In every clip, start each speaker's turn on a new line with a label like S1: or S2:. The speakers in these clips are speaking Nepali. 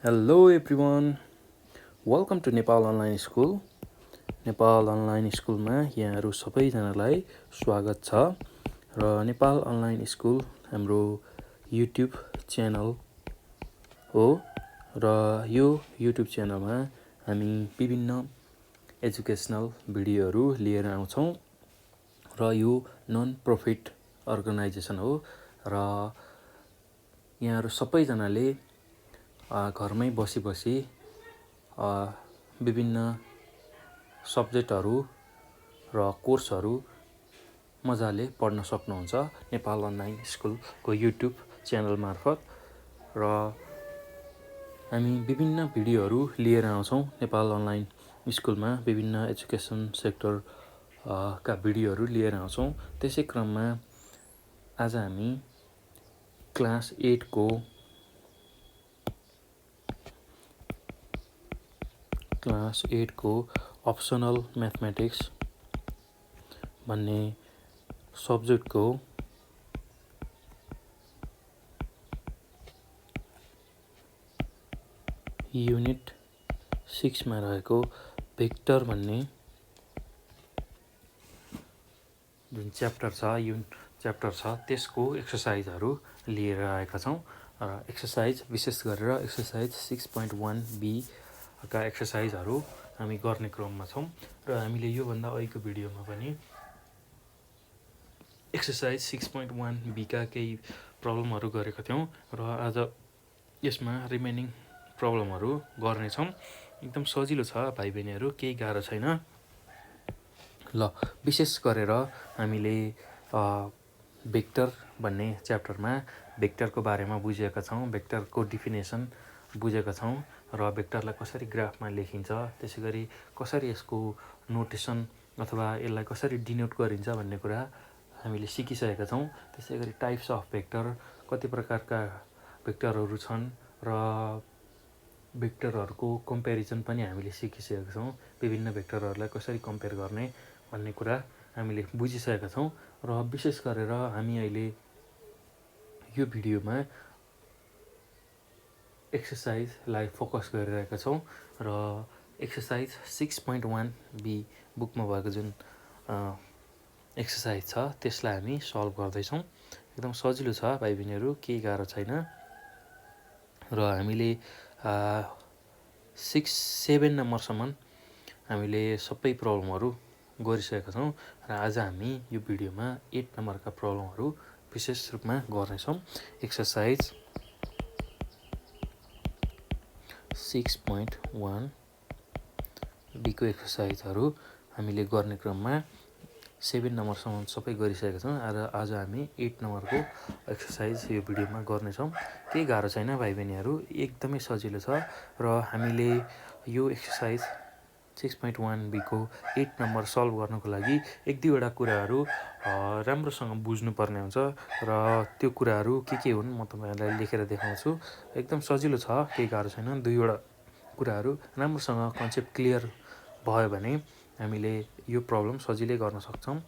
S1: Hello everyone, welcome to Nepal Online School. Nepal online स्कुलमा यहाँहरू सबैजनालाई स्वागत छ र नेपाल अनलाइन स्कुल हाम्रो युट्युब च्यानल हो र यो युट्युब च्यानलमा हामी विभिन्न एजुकेसनल भिडियोहरू लिएर आउँछौँ र यो नन प्रफिट अर्गनाइजेसन हो र यहाँहरू सबैजनाले घरमै बसी विभिन्न सब्जेक्टहरू र कोर्सहरू मजाले पढ्न सक्नुहुन्छ नेपाल अनलाइन स्कुलको युट्युब च्यानल मार्फत र हामी विभिन्न भिडियोहरू लिएर आउँछौँ नेपाल अनलाइन स्कुलमा विभिन्न एजुकेसन सेक्टर का भिडियोहरू लिएर आउँछौँ। त्यसै क्रममा आज हामी क्लास 8 को अप्सनल म्याथमेटिक्स भन्ने सब्जेक्टको युनिट 6 मा रहेको भेक्टर भन्ने जुन च्याप्टर छ त्यसको एक्सरसाइजहरू लिएर आएका छौँ र एक्सरसाइज विशेष गरेर एक्सरसाइज 6.1b का एक्सरसाइजहरू हामी गर्ने क्रममा छौँ र हामीले योभन्दा अघिको भिडियोमा पनि एक्सरसाइज 6.1b का केही प्रब्लमहरू गरेका थियौँ र आज यसमा रिमेनिङ प्रब्लमहरू गर्नेछौँ। एकदम सजिलो छ भाइ बहिनीहरू, केही गाह्रो छैन। ल विशेष गरेर हामीले भेक्टर भन्ने च्याप्टरमा भेक्टरको बारेमा बुझेका छौँ, भेक्टरको डिफिनेसन बुझेका छौँ र भेक्टरलाई कसरी ग्राफमा लेखिन्छ, त्यसै गरी कसरी यसको नोटेसन अथवा यसलाई कसरी डिनोट गरिन्छ भन्ने कुरा हामीले सिकिसकेका छौँ। त्यसै गरी टाइप्स अफ भेक्टर, कति प्रकारका भेक्टरहरू छन् र भेक्टरहरूको कम्पेरिजन पनि हामीले सिकिसकेका छौँ। विभिन्न भेक्टरहरूलाई कसरी कम्पेयर गर्ने भन्ने कुरा हामीले बुझिसकेका छौँ र विशेष गरेर हामी अहिले यो भिडियोमा एक्सरसाइजलाई फोकस गरिरहेका छौँ र एक्सरसाइज 6.1b बुकमा भएको जुन एक्सरसाइज छ त्यसलाई हामी सल्भ गर्दैछौँ। एकदम सजिलो छ भाइ बहिनीहरू, केही गाह्रो छैन र हामीले 6-7 नम्बरसम्म हामीले सबै प्रब्लमहरू गरिसकेका छौँ र आज हामी यो भिडियोमा 8 नम्बरका प्रब्लमहरू विशेष रूपमा गर्नेछौँ। एक्सरसाइज 6.1b को एक्सरसाइजहरू हामीले गर्ने क्रममा 7 नम्बरसम्म सबै गरिसकेका छौँ र आज हामी 8 नम्बरको एक्सरसाइज यो भिडियोमा गर्नेछौँ। केही गाह्रो छैन भाइ बहिनीहरू, एकदमै सजिलो छ र हामीले यो एक्सरसाइज 6.1b को 8 नम्बर सल्भ गर्नको लागि 1-2वटा कुराहरू राम्रोसँग बुझ्नुपर्ने हुन्छ र त्यो कुराहरू के हुन् म तपाईँहरूलाई लेखेर देखाउँछु। एकदम सजिलो छ, केही गाह्रो छैन। 2वटा कुराहरू राम्रोसँग कन्सेप्ट क्लियर भयो भने हामीले यो प्रब्लम सजिलै गर्न सक्छौँ।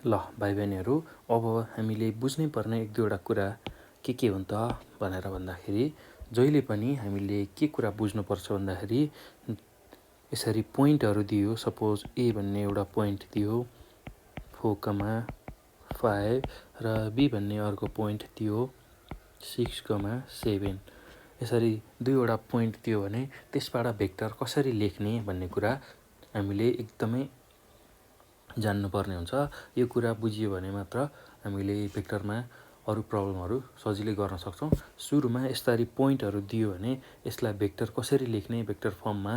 S1: ल भाइ बहिनीहरू, अब हामीले बुझ्नै पर्ने 1-2वटा कुरा के हुन् त भनेर भन्दाखेरि जहिले पनि हामीले के कुरा बुझ्नुपर्छ भन्दाखेरि यसरी पोइन्टहरू दियो, सपोज ए भन्ने एउटा पोइन्ट दियो 4,5 र बी भन्ने अर्को पोइन्ट दियो 6,7। यसरी 2वटा पोइन्ट दियो भने त्यसबाट भेक्टर कसरी लेख्ने भन्ने कुरा हामीले एकदमै जान्नुपर्ने हुन्छ। यो कुरा बुझियो भने मात्र हामीले भेक्टरमा अरू प्रब्लमहरू सजिलै गर्न सक्छौँ। सुरुमा यसरी पोइन्टहरू दियो भने यसलाई भेक्टर कसरी लेख्ने भेक्टर फर्ममा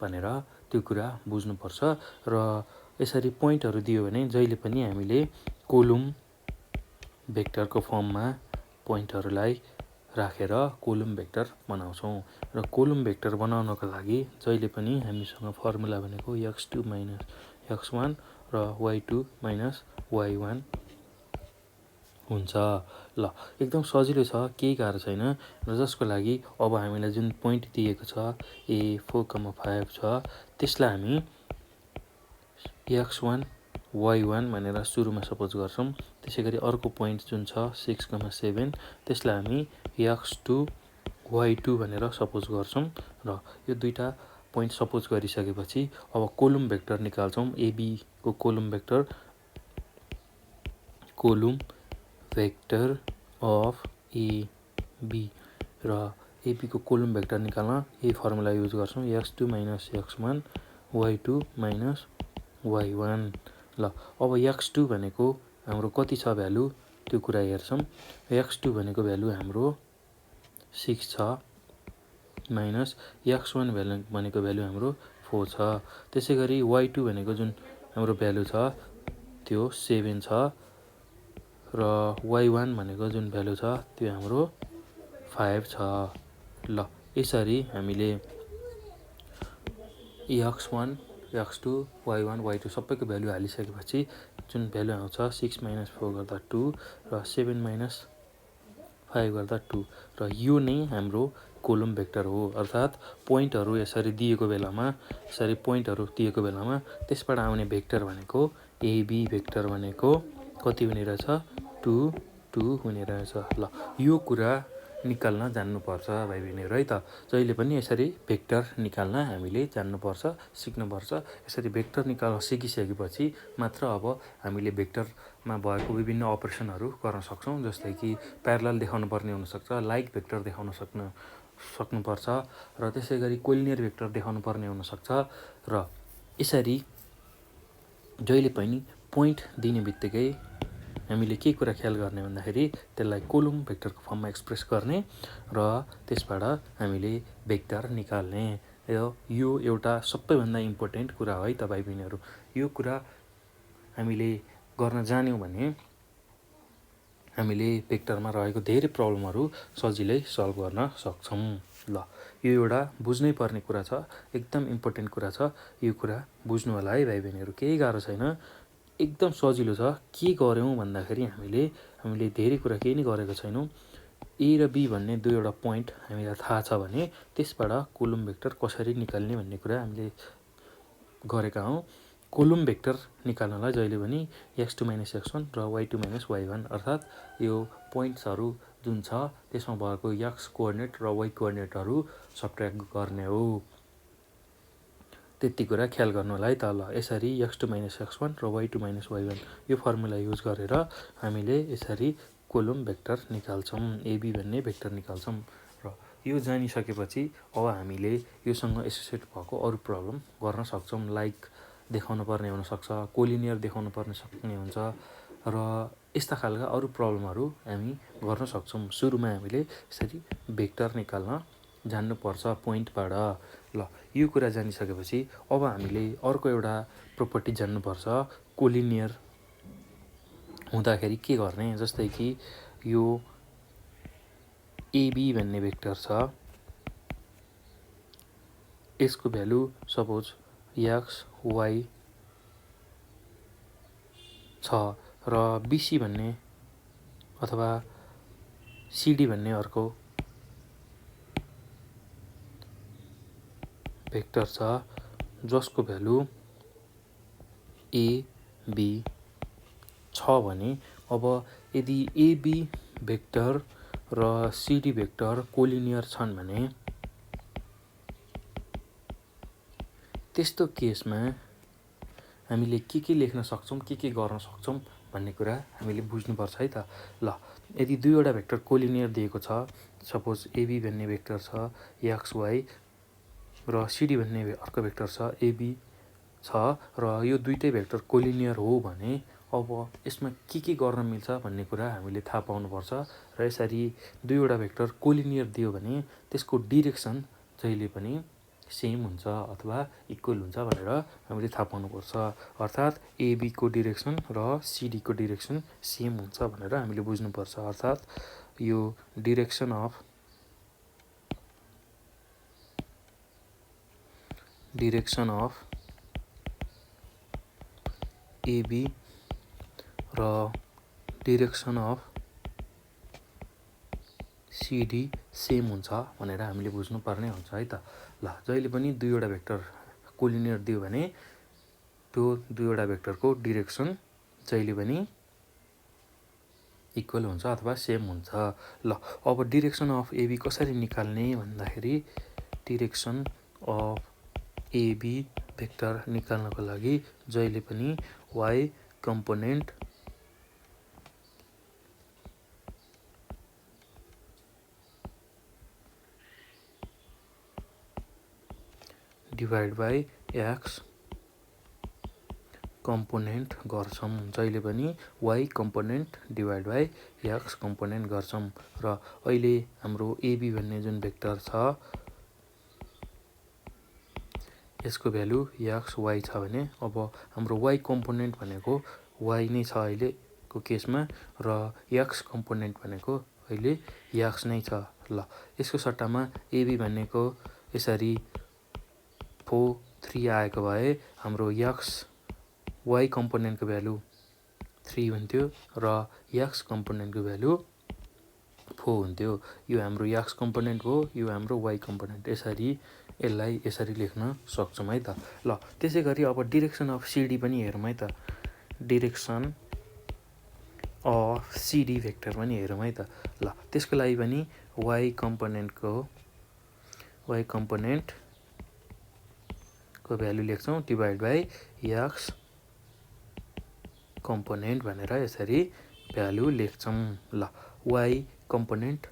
S1: भनेर त्यो कुरा बुझ्नुपर्छ र यसरी पोइन्टहरू दियो भने जहिले पनि हामीले कोलुम भेक्टरको फर्ममा पोइन्टहरूलाई राखेर कोलुम भेक्टर बनाउँछौँ र कोलुम भेक्टर बनाउनको लागि जहिले पनि हामीसँग फर्मुला भनेको x2 - x1 र y2 - y1 हुन्छ। ल एकदम सजिलो छ, केही गाह्रो छैन र जसको लागि अब हामीलाई जुन पोइन्ट दिएको छ ए 4,5 छ त्यसलाई हामी x1 y1 भनेर सुरुमा सपोज गर्छौँ। त्यसै गरी अर्को पोइन्ट जुन छ 6,7 त्यसलाई हामी x2 y2 भनेर सपोज गर्छौँ र यो दुईटा पोइन्ट सपोज गरिसकेपछि अब कोलुम भेक्टर निकाल्छौँ। एबी को कोलुम भेक्टर अफ एबी र एबी को कोलुम भेक्टर निकाल्न यही फर्मुला युज गर्छौँ, x2 minus x1 y2 minus y1। ल अब x2 भनेको हाम्रो कति छ भ्यालु त्यो कुरा हेर्छौँ। x2 भनेको भ्यालु हाम्रो 6 छ माइनस x1 भनेको भ्यालु हाम्रो 4 छ। त्यसै गरी y2 भनेको जुन हाम्रो भ्यालु छ त्यो 7 छ र y1 भनेको जुन भ्यालु छ त्यो हाम्रो 5 छ। ल यसरी हामीले x1 x2 y1 y2 सबैको भ्यालु हालिसकेपछि जुन भ्यालु आउँछ 6 माइनस 4 गर्दा 2 र 7 माइनस 5 गर्दा 2 र यो नै हाम्रो कोलुम भेक्टर हो। अर्थात् पोइन्टहरू यसरी दिएको बेलामा त्यसबाट आउने भेक्टर भनेको एबी भेक्टर भनेको कति हुने रहेछ 2 2 हुने रहेछ। ल यो कुरा निकाल्न जान्नुपर्छ भाइ बहिनीहरू है त। जहिले पनि यसरी भेक्टर निकाल्न हामीले जान्नुपर्छ, सिक्नुपर्छ। यसरी भेक्टर निकाल्न सिकिसकेपछि मात्र अब हामीले भेक्टरमा भएको विभिन्न अपरेसनहरू गर्न सक्छौँ। जस्तै कि प्यारलल देखाउनु पर्ने हुनसक्छ, लाइक भेक्टर देखाउन सक्नुपर्छ र त्यसै गरी कोलिनियर भेक्टर देखाउनु पर्ने हुनसक्छ। र यसरी जहिले पनि पोइन्ट दिने बित्तिकै हामीले के कुरा ख्याल गर्ने भन्दाखेरि त्यसलाई कोलुम भेक्टरको फर्ममा एक्सप्रेस गर्ने र त्यसबाट हामीले भेक्टर निकाल्ने। यो एउटा सबैभन्दा इम्पोर्टेन्ट कुरा हो है त भाइ बहिनीहरू। यो कुरा हामीले गर्न जान्यौँ भने हामीले भेक्टरमा रहेको धेरै प्रब्लमहरू सजिलै सल्भ गर्न सक्छौँ। ल यो एउटा बुझ्नै पर्ने कुरा छ, एकदम इम्पोर्टेन्ट कुरा छ। यो कुरा बुझ्नु होला है भाइ बहिनीहरू, केही गाह्रो छैन, एकदम सजिलो छ। के गर्यौँ भन्दाखेरि हामीले धेरै कुरा केही नै गरेको छैनौँ। ए र बी भन्ने दुईवटा पोइन्ट हामीलाई थाहा छ भने त्यसबाट कोलुम भेक्टर कसरी निकाल्ने भन्ने कुरा हामीले गरेका हौँ। कोलुम भेक्टर निकाल्नलाई जहिले पनि x2 माइनस x1 र y2 माइनस y1 अर्थात् यो पोइन्ट्सहरू जुन छ त्यसमा भएको x कोअर्डिनेट र y कोअर्डिनेटहरू सबट्र्याक्ट गर्ने हो। त्यति कुरा ख्याल गर्नु होला है त। ल यसरी x2 माइनस x1 र y2 माइनस y1 यो फर्मुला युज गरेर हामीले यसरी कोलुम भेक्टर निकाल्छौँ, एबी भन्ने भेक्टर निकाल्छौँ। र यो जानिसकेपछि अब हामीले योसँग एसोसिएट भएको अरू प्रब्लम गर्न सक्छौँ। लाइक देखाउनु पर्ने हुनसक्छ, कोलिनियर देखाउनु पर्ने सक्ने हुन्छ र यस्ता खालका अरू प्रब्लमहरू हामी गर्न सक्छौँ। सुरुमा हामीले यसरी भेक्टर निकाल्न जान्नुपर्छ पोइन्टबाट। ल यो कुरा जानिसकेपछि अब हामीले अर्को एउटा प्रोपर्टी जान्नुपर्छ, कोलिनियर हुँदाखेरि के गर्ने। जस्तै कि यो एबी भन्ने भेक्टर छ, यसको भ्यालु सपोज x y छ र बिसी भन्ने अथवा सिडी भन्ने अर्को भेक्टर छ जसको भ्यालु एबी छ भने अब यदि एबी भेक्टर र सिडी भेक्टर कोलिनियर छन् भने त्यस्तो केसमा हामीले के लेख्न सक्छौँ, के गर्न सक्छौँ भन्ने कुरा हामीले बुझ्नुपर्छ है त। ल यदि दुईवटा भेक्टर कोलिनियर दिएको छ, सपोज एबी भन्ने भेक्टर छ xy र सिडी भन्ने अर्को भेक्टर छ एबी छ र यो दुईटै भेक्टर कोलिनियर हो भने अब यसमा के गर्न मिल्छ भन्ने कुरा हामीले थाहा पाउनुपर्छ। र यसरी दुईवटा भेक्टर कोलिनियर दियो भने त्यसको डिरेक्सन जहिले पनि सेम हुन्छ अथवा इक्वल हुन्छ भनेर हामीले थाहा पाउनुपर्छ। अर्थात् एबीको डिरेक्सन र सिडीको डिरेक्सन सेम हुन्छ भनेर हामीले बुझ्नुपर्छ। अर्थात् यो डिरेक्सन अफ एबी र डिरेक्सन अफ सिडी सेम हुन्छ भनेर हामीले बुझ्नुपर्ने हुन्छ है त। ल जहिले पनि दुईवटा भेक्टर कोलिनियर दियो भने त्यो दुईवटा भेक्टरको डिरेक्सन जहिले पनि इक्वल हुन्छ अथवा सेम हुन्छ। ल अब डिरेक्सन अफ एबी कसरी निकाल्ने भन्दाखेरि डिरेक्सन अफ एबी भेक्टर निकाल्नको लागि जहिले पनि why component divide by x component गर्छौँ। जहिले पनि why component divide by x component गर्छौँ। र अहिले हाम्रो एबी भन्ने जुन भेक्टर छ यसको भ्यालु एक्स वाइ छ भने अब हाम्रो वाइ कम्पोनेन्ट भनेको वाइ नै छ अहिलेको केसमा र एक्स कम्पोनेन्ट भनेको अहिले एक्स नै छ। ल यसको सट्टामा एबी भनेको यसरी 4 3 आएको भए हाम्रो एक्स वाइ कम्पोनेन्टको भ्यालु 3 हुन्थ्यो र एक्स कम्पोनेन्टको भ्यालु 4 हुन्थ्यो। यो हाम्रो एक्स कम्पोनेन्ट हो, यो हाम्रो वाइ कम्पोनेन्ट। यसलाई यसरी लेख्न सक्छौँ है त। ल त्यसै गरी अब डिरेक्सन अफ सिडी पनि हेरौँ है त। डिरेक्सन अफ सिडी भेक्टर पनि हेरौँ है त। ल त्यसको लागि पनि वाइ कम्पोनेन्टको भ्यालु लेख्छौँ डिभाइड बाई एक्स कम्पोनेन्ट भनेर यसरी भ्यालु लेख्छौँ। ल Y component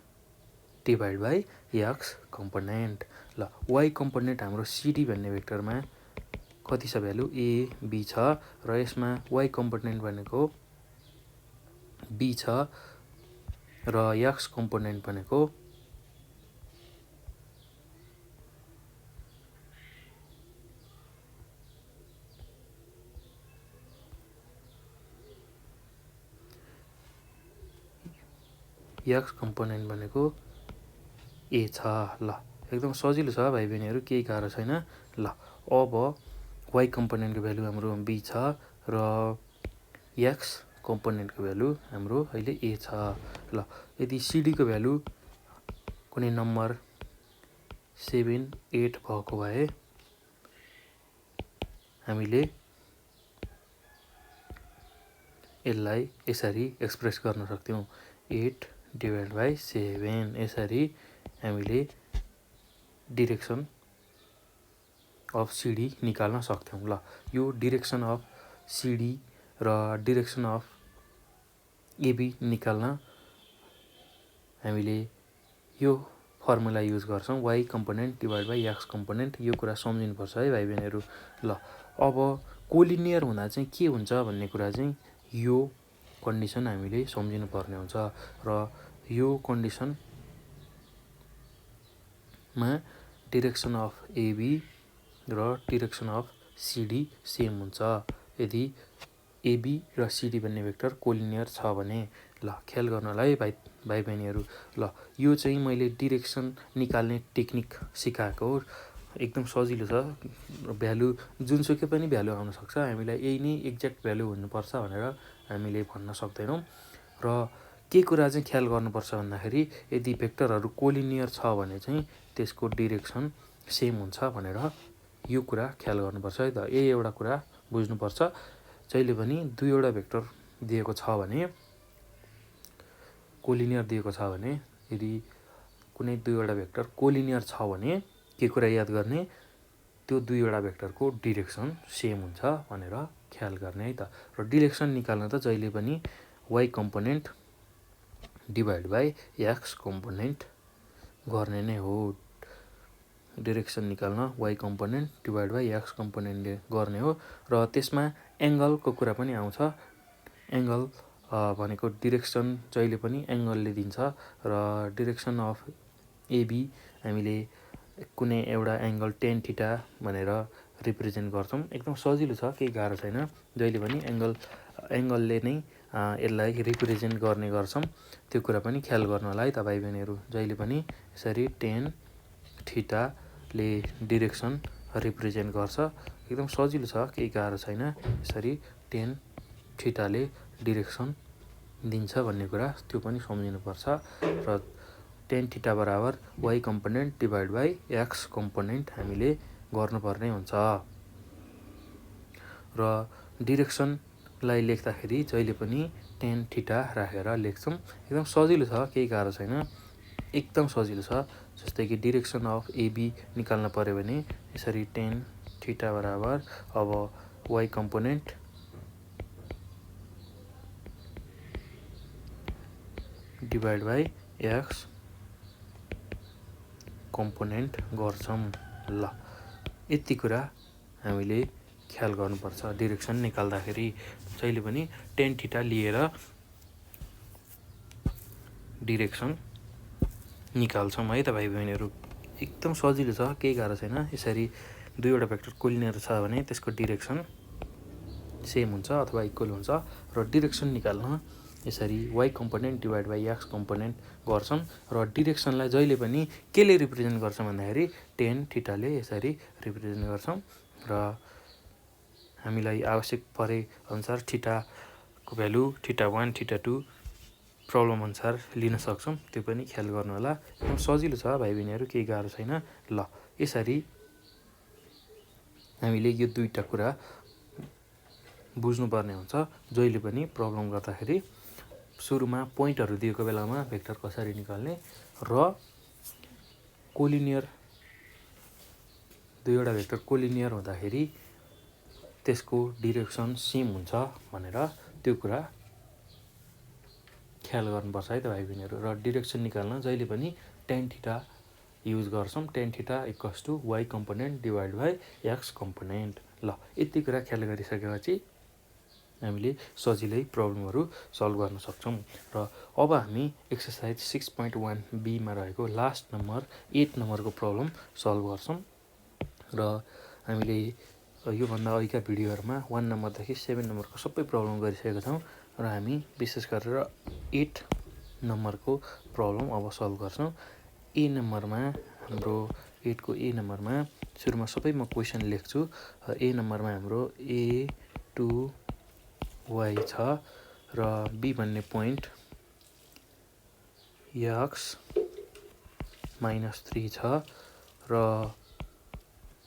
S1: divide by x component. ल वाइ कम्पोनेन्ट हाम्रो सिडी भन्ने भेक्टरमा कति छ भ्यालु ए बी छ र यसमा वाइ कम्पोनेन्ट भनेको बी छ र एक्स कम्पोनेन्ट भनेको ए छ। ल एकदम सजिलो छ भाइ बहिनीहरू, केही गाह्रो छैन। ल अब वाइ कम्पोनेन्टको भ्यालु हाम्रो बी छ र एक्स कम्पोनेन्टको भ्यालु हाम्रो अहिले ए छ। ल यदि सिडीको भ्यालु कुनै नम्बर 7 8 भएको भए हामीले यसलाई यसरी एक्सप्रेस गर्न सक्थ्यौँ 8 डिभाइड बाई 7। यसरी हामीले डिरेक्सन अफ सिडी निकाल्न सक्थ्यौँ। ल यो डिरेक्सन अफ सिडी र डिरेक्सन अफ एबी निकाल्न हामीले यो फर्मुला युज गर्छौँ Y component divide by x component. यो कुरा सम्झिनुपर्छ है भाइ बहिनीहरू। ल अब कोलिनियर हुँदा चाहिँ के हुन्छ भन्ने कुरा चाहिँ यो कन्डिसन हामीले सम्झिनु पर्ने हुन्छ र यो कन्डिसनमा डिरेक्सन अफ एबी र डिरेक्सन अफ सिडी सेम हुन्छ यदि एबी र सिडी भन्ने भेक्टर कोलिनियर छ भने। ल ख्याल गर्नलाई भाइ बहिनीहरू। ल यो चाहिँ मैले डिरेक्सन निकाल्ने टेक्निक सिकाएको हो। एकदम सजिलो छ। भ्यालु जुनसुकै पनि भ्यालु आउन सक्छ, हामीलाई यही नै एक्ज्याक्ट भ्यालु हुनुपर्छ भनेर हामीले भन्न सक्दैनौँ। र के कुरा चाहिँ ख्याल गर्नुपर्छ भन्दाखेरि यदि भेक्टरहरू कोलिनियर छ भने चाहिँ त्यसको डिरेक्सन सेम हुन्छ भनेर यो कुरा ख्याल गर्नुपर्छ है त। यही एउटा कुरा बुझ्नुपर्छ। जहिले पनि दुईवटा भेक्टर दिएको छ भने कोलिनियर दिएको छ भने यदि कुनै दुईवटा भेक्टर कोलिनियर छ भने के कुरा याद गर्ने, त्यो दुईवटा भेक्टरको डिरेक्सन सेम हुन्छ भनेर ख्याल गर्ने है त। र डिरेक्सन निकाल्न त जहिले पनि why component divide by x component गर्ने नै हो। डिरेक्सन निकाल्न Y component divide by X कम्पोनेन्टले गर्ने हो र त्यसमा एङ्गलको कुरा पनि आउँछ। एङ्गल भनेको डिरेक्सन जहिले पनि एङ्गलले दिन्छ र डिरेक्सन अफ एबी हामीले कुनै एउटा एङ्गल टेन थिटा भनेर रिप्रेजेन्ट गर्छौँ। एकदम सजिलो छ, केही गाह्रो छैन। जहिले पनि एङ्गलले नै यसलाई रिप्रेजेन्ट गर्ने गर्छौँ। त्यो कुरा पनि ख्याल गर्नलाई त भाइ बहिनीहरू। जहिले पनि यसरी टेन थिटाले डिरेक्सन रिप्रेजेन्ट गर्छ। एकदम सजिलो छ, केही गाह्रो छैन। यसरी टेन थिटाले डिरेक्सन दिन्छ भन्ने कुरा त्यो पनि सम्झिनुपर्छ। र टेन थिटा बराबर why component divide by x component हामीले गर्नुपर्ने हुन्छ। र डिरेक्सनलाई लेख्दाखेरि जहिले पनि टेन थीटा राखेर लेख्छौँ। एकदम सजिलो छ, केही गाह्रो छैन, एकदम सजिलो छ। जस्तै कि डिरेक्सन अफ एबी निकाल्न पर्यो भने यसरी टेन थीटा बराबर अब Y component divide by x component गर्छौँ। ल, यति कुरा हामीले ख्याल गर्नुपर्छ डिरेक्सन निकाल्दाखेरि। जहिले पनि टेन थीटा लिएर डिरेक्सन निकाल्छौँ है त भाइ बहिनीहरू। एकदम सजिलो छ, केही गाह्रो छैन। यसरी दुईवटा भेक्टर कोलिनियर छ भने त्यसको डिरेक्सन सेम हुन्छ अथवा इक्वल हुन्छ र डिरेक्सन निकाल्न यसरी Y component divide by x component गर्छौँ र डिरेक्सनलाई जहिले पनि केले रिप्रेजेन्ट गर्छौँ भन्दाखेरि टेन थीटाले यसरी रिप्रेजेन्ट गर्छौँ र हामीलाई आवश्यक परे अनुसार थीटाको भ्यालु थीटा 1 थीटा 2 प्रब्लम अनुसार लिन सक्छौँ। त्यो पनि ख्याल गर्नु होला। एकदम सजिलो छ भाइ बहिनीहरू, केही गाह्रो छैन। ल, यसरी हामीले यो दुईटा कुरा बुझ्नुपर्ने हुन्छ जहिले पनि प्रब्लम गर्दाखेरि। सुरुमा पोइन्टहरू दिएको बेलामा भेक्टर कसरी निकाल्ने र कोलिनियर दुईवटा भेक्टर कोलिनियर हुँदाखेरि त्यसको डिरेक्सन सेम हुन्छ भनेर त्यो कुरा ख्याल गर्नुपर्छ है त भाइ बहिनीहरू। र डिरेक्सन निकाल्न जहिले पनि टेन थीटा युज गर्छौँ। Tan theta equals to y component divide by x component. ल, यति कुरा ख्याल गरिसकेपछि हामीले सजिलै प्रब्लमहरू सल्भ गर्न सक्छौँ। र अब हामी एक्सर्साइज 6.1b मा रहेको लास्ट नम्बर 8 नम्बरको प्रब्लम सल्भ गर्छौँ। र हामीले योभन्दा अघिका भिडियोहरूमा 1 नम्बरदेखि 7 नम्बरको सबै प्रब्लम गरिसकेका छौँ र हामी विशेष गरेर 8 नम्बरको प्रब्लम अब सल्भ गर्छौँ। ए नम्बरमा हाम्रो 8 को ए नम्बरमा सुरुमा सबै म क्वेसन लेख्छु। ए नम्बरमा हाम्रो ए टु वाइ छ र बी भन्ने पोइन्ट एक्स -3 छ र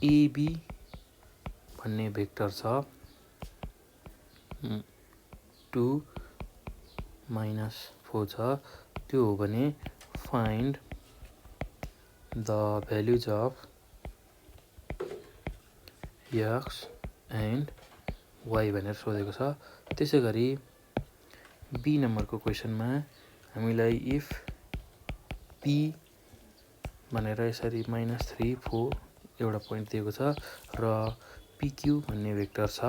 S1: एबी भन्ने भेक्टर छ 2 -4 छ। त्यो हो भने find the values of x and y भनेर सोधेको छ। त्यसै गरी बी नम्बरको क्वेसनमा हामीलाई इफ पी भनेर यसरी -3 4 एउटा पोइन्ट दिएको छ र पिक्यू भन्ने भेक्टर छ,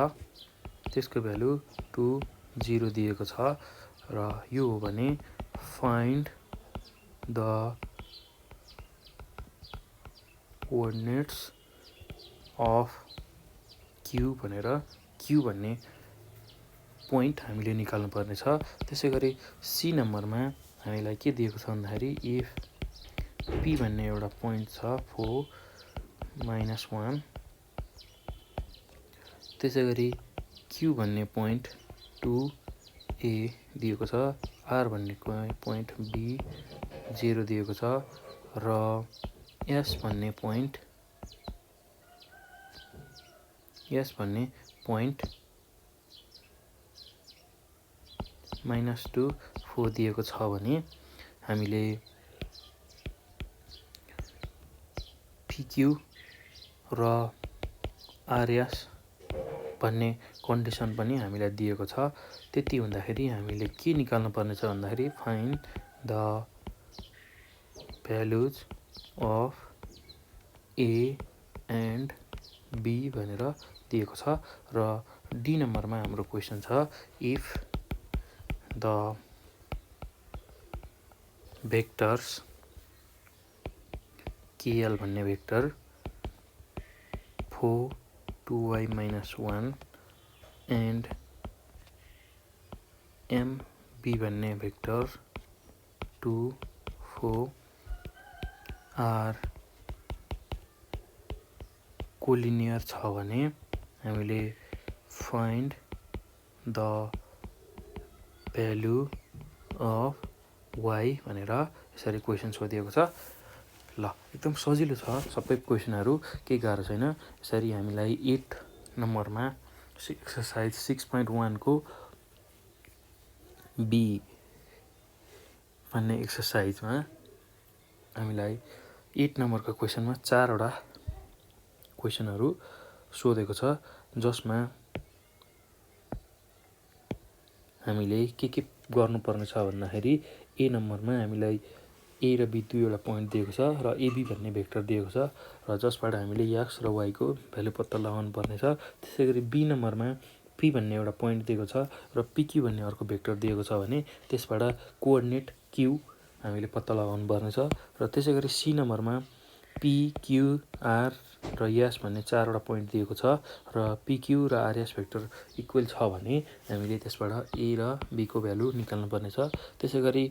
S1: त्यसको भ्यालु 2 0 दिएको छ र यो हो भने find the coordinates of Q भनेर क्यू भन्ने पोइन्ट हामीले निकाल्नु पर्ने छ। त्यसै गरी सी नम्बरमा हामीलाई के दिएको छ भन्दाखेरि इफ पी भन्ने एउटा पोइन्ट छ 4 -1, त्यसै गरी क्यू भन्ने पोइन्ट 2a दिएको छ, आर भन्ने पोइन्ट बी 0 दिएको छ र एस भन्ने पोइन्ट -2 4 दिएको छ भने हामीले पिक्यू र आरएस भन्ने कन्डिसन पनि हामीलाई दिएको छ। त्यति हुँदाखेरि हामीले के निकाल्नु पर्ने छ भन्दाखेरि find the values of a and b भनेर दिएको छ। र डी नम्बरमा हाम्रो क्वेसन छ इफ द भेक्टर्स केएल भन्ने भेक्टर 4 2y -1 एन्ड एमबी भन्ने भेक्टर 2 4 आर कोलिनियर छ भने हामीले find the value of y भनेर यसरी क्वेसन सोधिएको छ। ल, एकदम सजिलो छ सबै क्वेसनहरू, केही गाह्रो छैन। यसरी हामीलाई 8 नम्बरमा एक्सर्साइज 6.1 को बी भन्ने एक्सर्साइजमा हामीलाई 8 नम्बरको क्वेसनमा 4वटा क्वेसनहरू सोधेको छ, जसमा हामीले के गर्नुपर्ने छ भन्दाखेरि ए नम्बरमा हामीलाई ए र बी दुईवटा पोइन्ट दिएको छ र एबी भन्ने भेक्टर दिएको छ र जसबाट हामीले एक्स र वाईको भ्यालु पत्ता लगाउनु पर्ने छ। त्यसै गरी बी नम्बरमा पी भन्ने एउटा पोइन्ट दिएको छ र पिक्यू भन्ने अर्को भेक्टर दिएको छ भने त्यसबाट कोअर्डिनेट क्यू हामीले पत्ता लगाउनु पर्ने छ। र त्यसै गरी सी नम्बरमा पिक्युआर र एस भन्ने 4वटा पोइन्ट दिएको छ र पिक्यू र आरएस भेक्टर इक्वल छ भने हामीले त्यसबाट ए र बीको भ्यालु निकाल्नु पर्ने छ। त्यसै गरी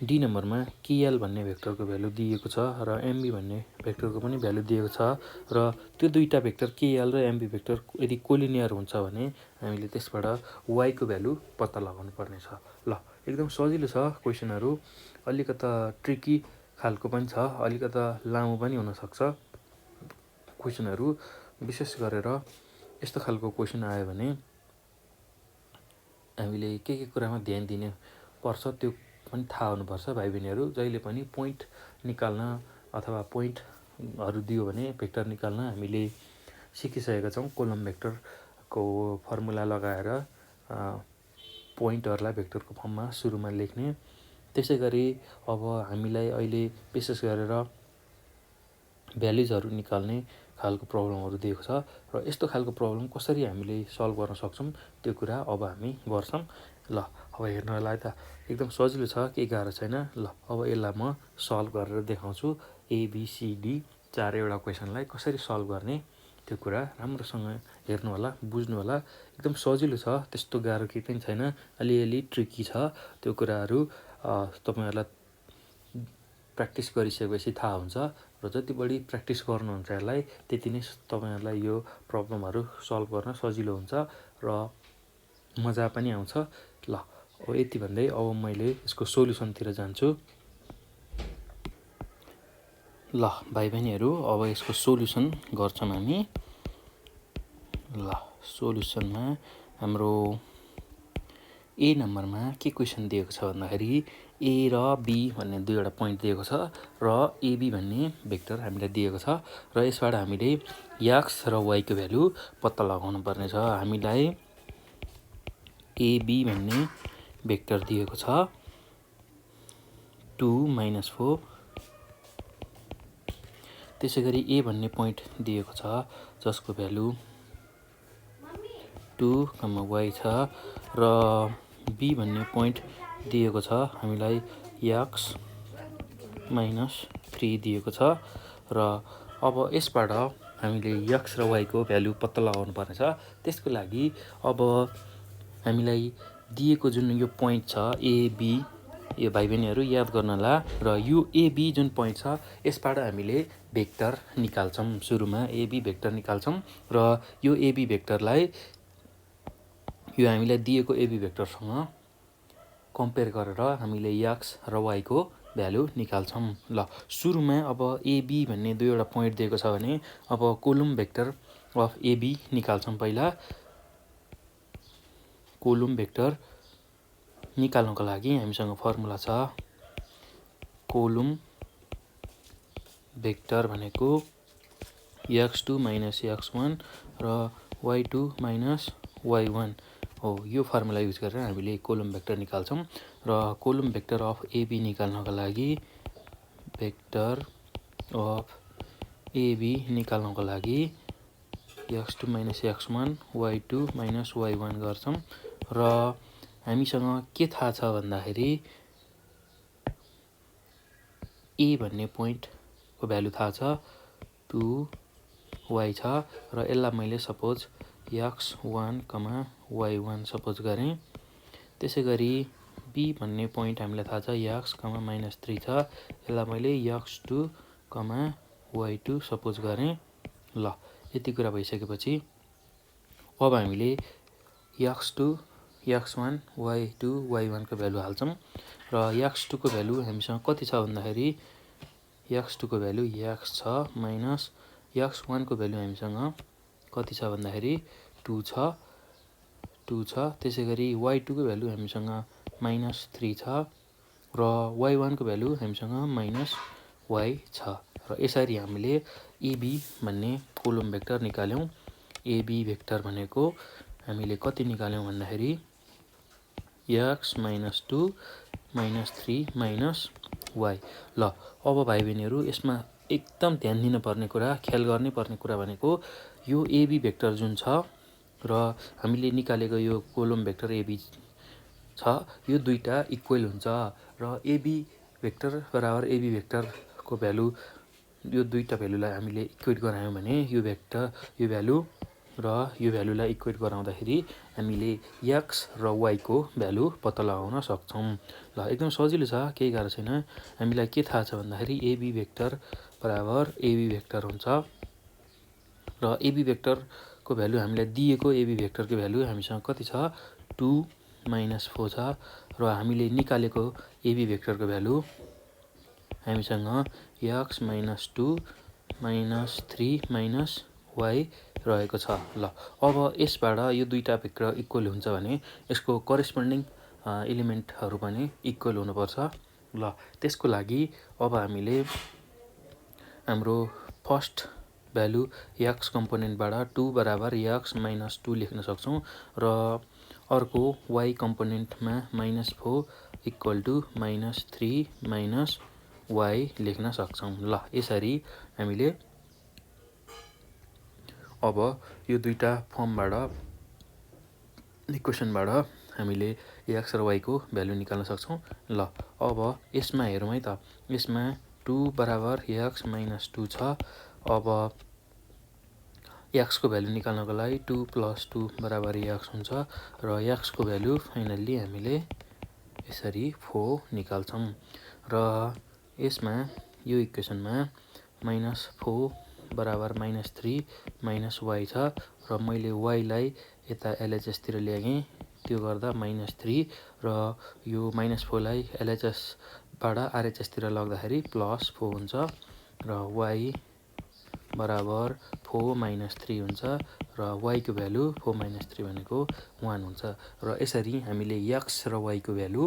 S1: डी नम्बरमा केएल भन्ने भेक्टरको भ्यालु दिएको छ र एमबी भन्ने भेक्टरको पनि भ्यालु दिएको छ र त्यो दुईटा भेक्टर केएल र एमबी भेक्टर यदि कोलिनियर हुन्छ भने हामीले त्यसबाट वाईको भ्यालु पत्ता लगाउनु पर्ने छ। ल, एकदम सजिलो छ क्वेसनहरू, अलिकता ट्रिकी खालको पनि छ, अलिकता लामो पनि हुनसक्छ क्वेसनहरू। विशेष गरेर यस्तो खालको क्वेसन आयो भने हामीले के कुरामा ध्यान दिने पर्छ त्यो पनि थाहा हुनुपर्छ भाइ बहिनीहरू। जहिले पनि पोइन्ट निकाल्न अथवा पोइन्टहरू दियो भने भेक्टर निकाल्न हामीले सिकिसकेका छौँ। कोलम भेक्टरको फर्मुला लगाएर पोइन्टहरूलाई भेक्टरको फर्ममा सुरुमा लेख्ने। त्यसै गरी अब हामीलाई अहिले विशेष गरेर भ्यालुजहरू निकाल्ने खालको प्रब्लमहरू दिएको छ र यस्तो खालको प्रब्लम कसरी हामीले सल्भ गर्न सक्छौँ त्यो कुरा अब हामी गर्छौँ। ल, अब हेर्नलाई त एकदम सजिलो छ, केही गाह्रो छैन। ल, अब यसलाई म सल्भ गरेर देखाउँछु। एबिसिडी 4वटा क्वेसनलाई कसरी सल्भ गर्ने त्यो कुरा राम्रोसँग हेर्नु होला, बुझ्नु होला। एकदम सजिलो छ, त्यस्तो गाह्रो केही पनि छैन, अलिअलि ट्रिकी छ। त्यो कुराहरू तपाईँहरूलाई प्र्याक्टिस गरिसकेपछि थाहा हुन्छ र जति बढी प्र्याक्टिस गर्नुहुन्छ यसलाई त्यति नै तपाईँहरूलाई यो प्रब्लमहरू सल्भ गर्न सजिलो हुन्छ र मजा पनि आउँछ। ल, अब यति भन्दै अब मैले यसको सोल्युसनतिर जान्छु। ल भाइ बहिनीहरू, अब यसको सोल्युसन गर्छौँ हामी। ल, सोल्युसनमा हाम्रो ए नम्बरमा के क्वेसन दिएको छ भन्दाखेरि ए र बी भन्ने दुईवटा पोइन्ट दिएको छ र एबी भन्ने भेक्टर हामीलाई दिएको छ र यसबाट हामीले एक्स र वाईको भ्यालु पत्ता लगाउनु पर्ने छ। हामीलाई एबी भन्ने भेक्टर दिएको छ 2 - 4। त्यसै गरी ए भन्ने पोइन्ट दिएको छ जसको भ्यालु 2, वाई छ र बी भन्ने पोइन्ट दिएको छ हामीलाई एक्स - 3 दिएको छ र अब यसबाट हामीले एक्स र वाईको भ्यालु पत्ता लगाउनु पर्ने छ। त्यसको लागि अब हामीलाई दिएको जुन यो पोइन्ट छ एबी, यो भाइ बहिनीहरू याद गर्नुहोला, र यो एबी जुन पोइन्ट छ यसबाट हामीले भेक्टर निकाल्छौँ। सुरुमा एबी भेक्टर निकाल्छौँ र यो एबी भेक्टरलाई यो हामीलाई दिएको एबी भेक्टरसँग कम्पेयर गरेर हामीले एक्स र वाईको भ्यालु निकाल्छौँ। ल, सुरुमा अब एबी भन्ने दुईवटा पोइन्ट दिएको छ भने अब कोलम भेक्टर अफ एबी निकाल्छौँ। पहिला कोलम भेक्टर निकाल्नको लागि हामीसँग फर्मुला छ। कोलम भेक्टर भनेको x2 - x1 र y2 - y1 हो। यो फर्मुला युज गरेर हामीले कोलम भेक्टर निकाल्छौँ र कोलम भेक्टर अफ एबी निकाल्नको लागि भेक्टर अफ एबी निकाल्नको लागि x2 - x1 y2 - y1 गर्छौँ र हामीसँग के थाहा छ भन्दाखेरि ए भन्ने पोइन्टको भ्यालु थाहा छ 2 वाई छ र यसलाई मैले सपोज x1, y1 सपोज गरेँ। त्यसै गरी बी भन्ने पोइन्ट हामीलाई थाहा छ x, -3 छ, यसलाई मैले x2, y2 सपोज गरेँ। ल, यति कुरा भइसकेपछि अब हामीले x2, x1, y2, y1 को भ्यालु हाल्छौँ र x2 को भ्यालु हामीसँग कति छ भन्दाखेरि x2 को भ्यालु x छ माइनस x1 को भ्यालु हामीसँग कति छ भन्दाखेरि 2 छ। 2 -2 छ। त्यसै गरी y2 को भ्यालु हामीसँग -3 छ र y1 को भ्यालु हामीसँग -y छ र यसरी हामीले AB भन्ने कोलम भेक्टर निकाल्यौं। AB भेक्टर भनेको हामीले कति निकाल्यौं भन्दाखेरि x -2 -3 -y। ल अब भाइ बहिनीहरु यसमा एकदम ध्यान दिनुपर्ने कुरा, ख्याल गर्नै पर्ने कुरा भनेको यो AB भेक्टर जुन छ र हामीले निकालेको यो कोलम भेक्टर AB छ, यो दुईटा इक्वल हुन्छ र AB भेक्टर बराबर AB भेक्टरको भ्यालु, यो दुईटा भ्यालुलाई हामीले इक्वेट गरायौं भने यो भ्यालु र यो भ्यालुलाई इक्वेट गराउँदाखेरि हामीले x र y को भ्यालु पत्ता लगाउन सक्छौं। ल एकदम सजिलो छ, केही गाह्रो छैन। हामीलाई के थाहा छ भन्दाखेरि AB भेक्टर बराबर AB भेक्टर हुन्छ र AB भेक्टरको भ्यालु हामीलाई दिएको AB भेक्टरको भ्यालु हामीसँग कति छ 2 -4 छ र हामीले निकालेको AB भेक्टरको भ्यालु हामीसँग x -2 -3 -y रहेको छ। ल अब यसबाट यो दुईटा भेक्टर इक्वल हुन्छ भने यसको करेस्पोन्डिङ एलिमेन्टहरु पनि इक्वल हुनुपर्छ। ल त्यसको लागि अब हामीले हाम्रो फर्स्ट भ्यालु x कम्पोनेन्टबाट 2 बराबर x -2 लेख्न सक्छौं र अर्को y कम्पोनेन्टमा -4 इक्वल टु -3 -y लेख्न सक्छौं। ल यसरी हामीले अब यो दुईटा फर्मबाट इक्वेसनबाट हामीले x र y को भ्यालु निकाल्न सक्छौं। ल अब यसमा हेरौँ है त। यसमा 2 बराबर x -2 छ। अब x को भ्यालु निकाल्नको लागि 2 + 2 बराबर x हुन्छ र x को भ्यालु फाइनल्ली हामीले यसरी 4 निकाल्छौं र यसमा यो इक्वेसनमा -4 बराबर -3 -y छ र मैले y लाई यता LHS तिर ल्याएँ, त्यो गर्दा -3 र यो -4 लाई LHS बाट RHS तिर लग्दाखेरि +4 हुन्छ र y बराबर 4 -3 हुन्छ र y को भ्यालु 4 - 3 भनेको 1 हुन्छ र यसरी हामीले x र y को भ्यालु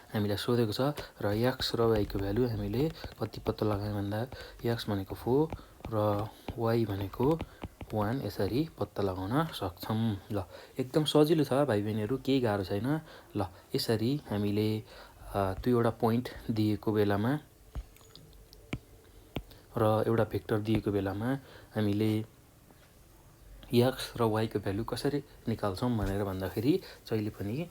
S1: हामीलाई सोधेको छ र x र y को भ्यालु हामीले कति पत्ता लगायौं भन्दा x भनेको 4 र y भनेको 1 यसरी पत्ता लगाउन सक्छौं। ल एकदम सजिलो छ भाइ बहिनीहरु, केही गाह्रो छैन। ल यसरी हामीले दुईवटा पोइन्ट दिएको बेलामा र एउटा भेक्टर दिएको बेलामा हामीले x र y को भ्यालु कसरी निकाल्छौं भनेर भन्दाखेरि जहिले पनि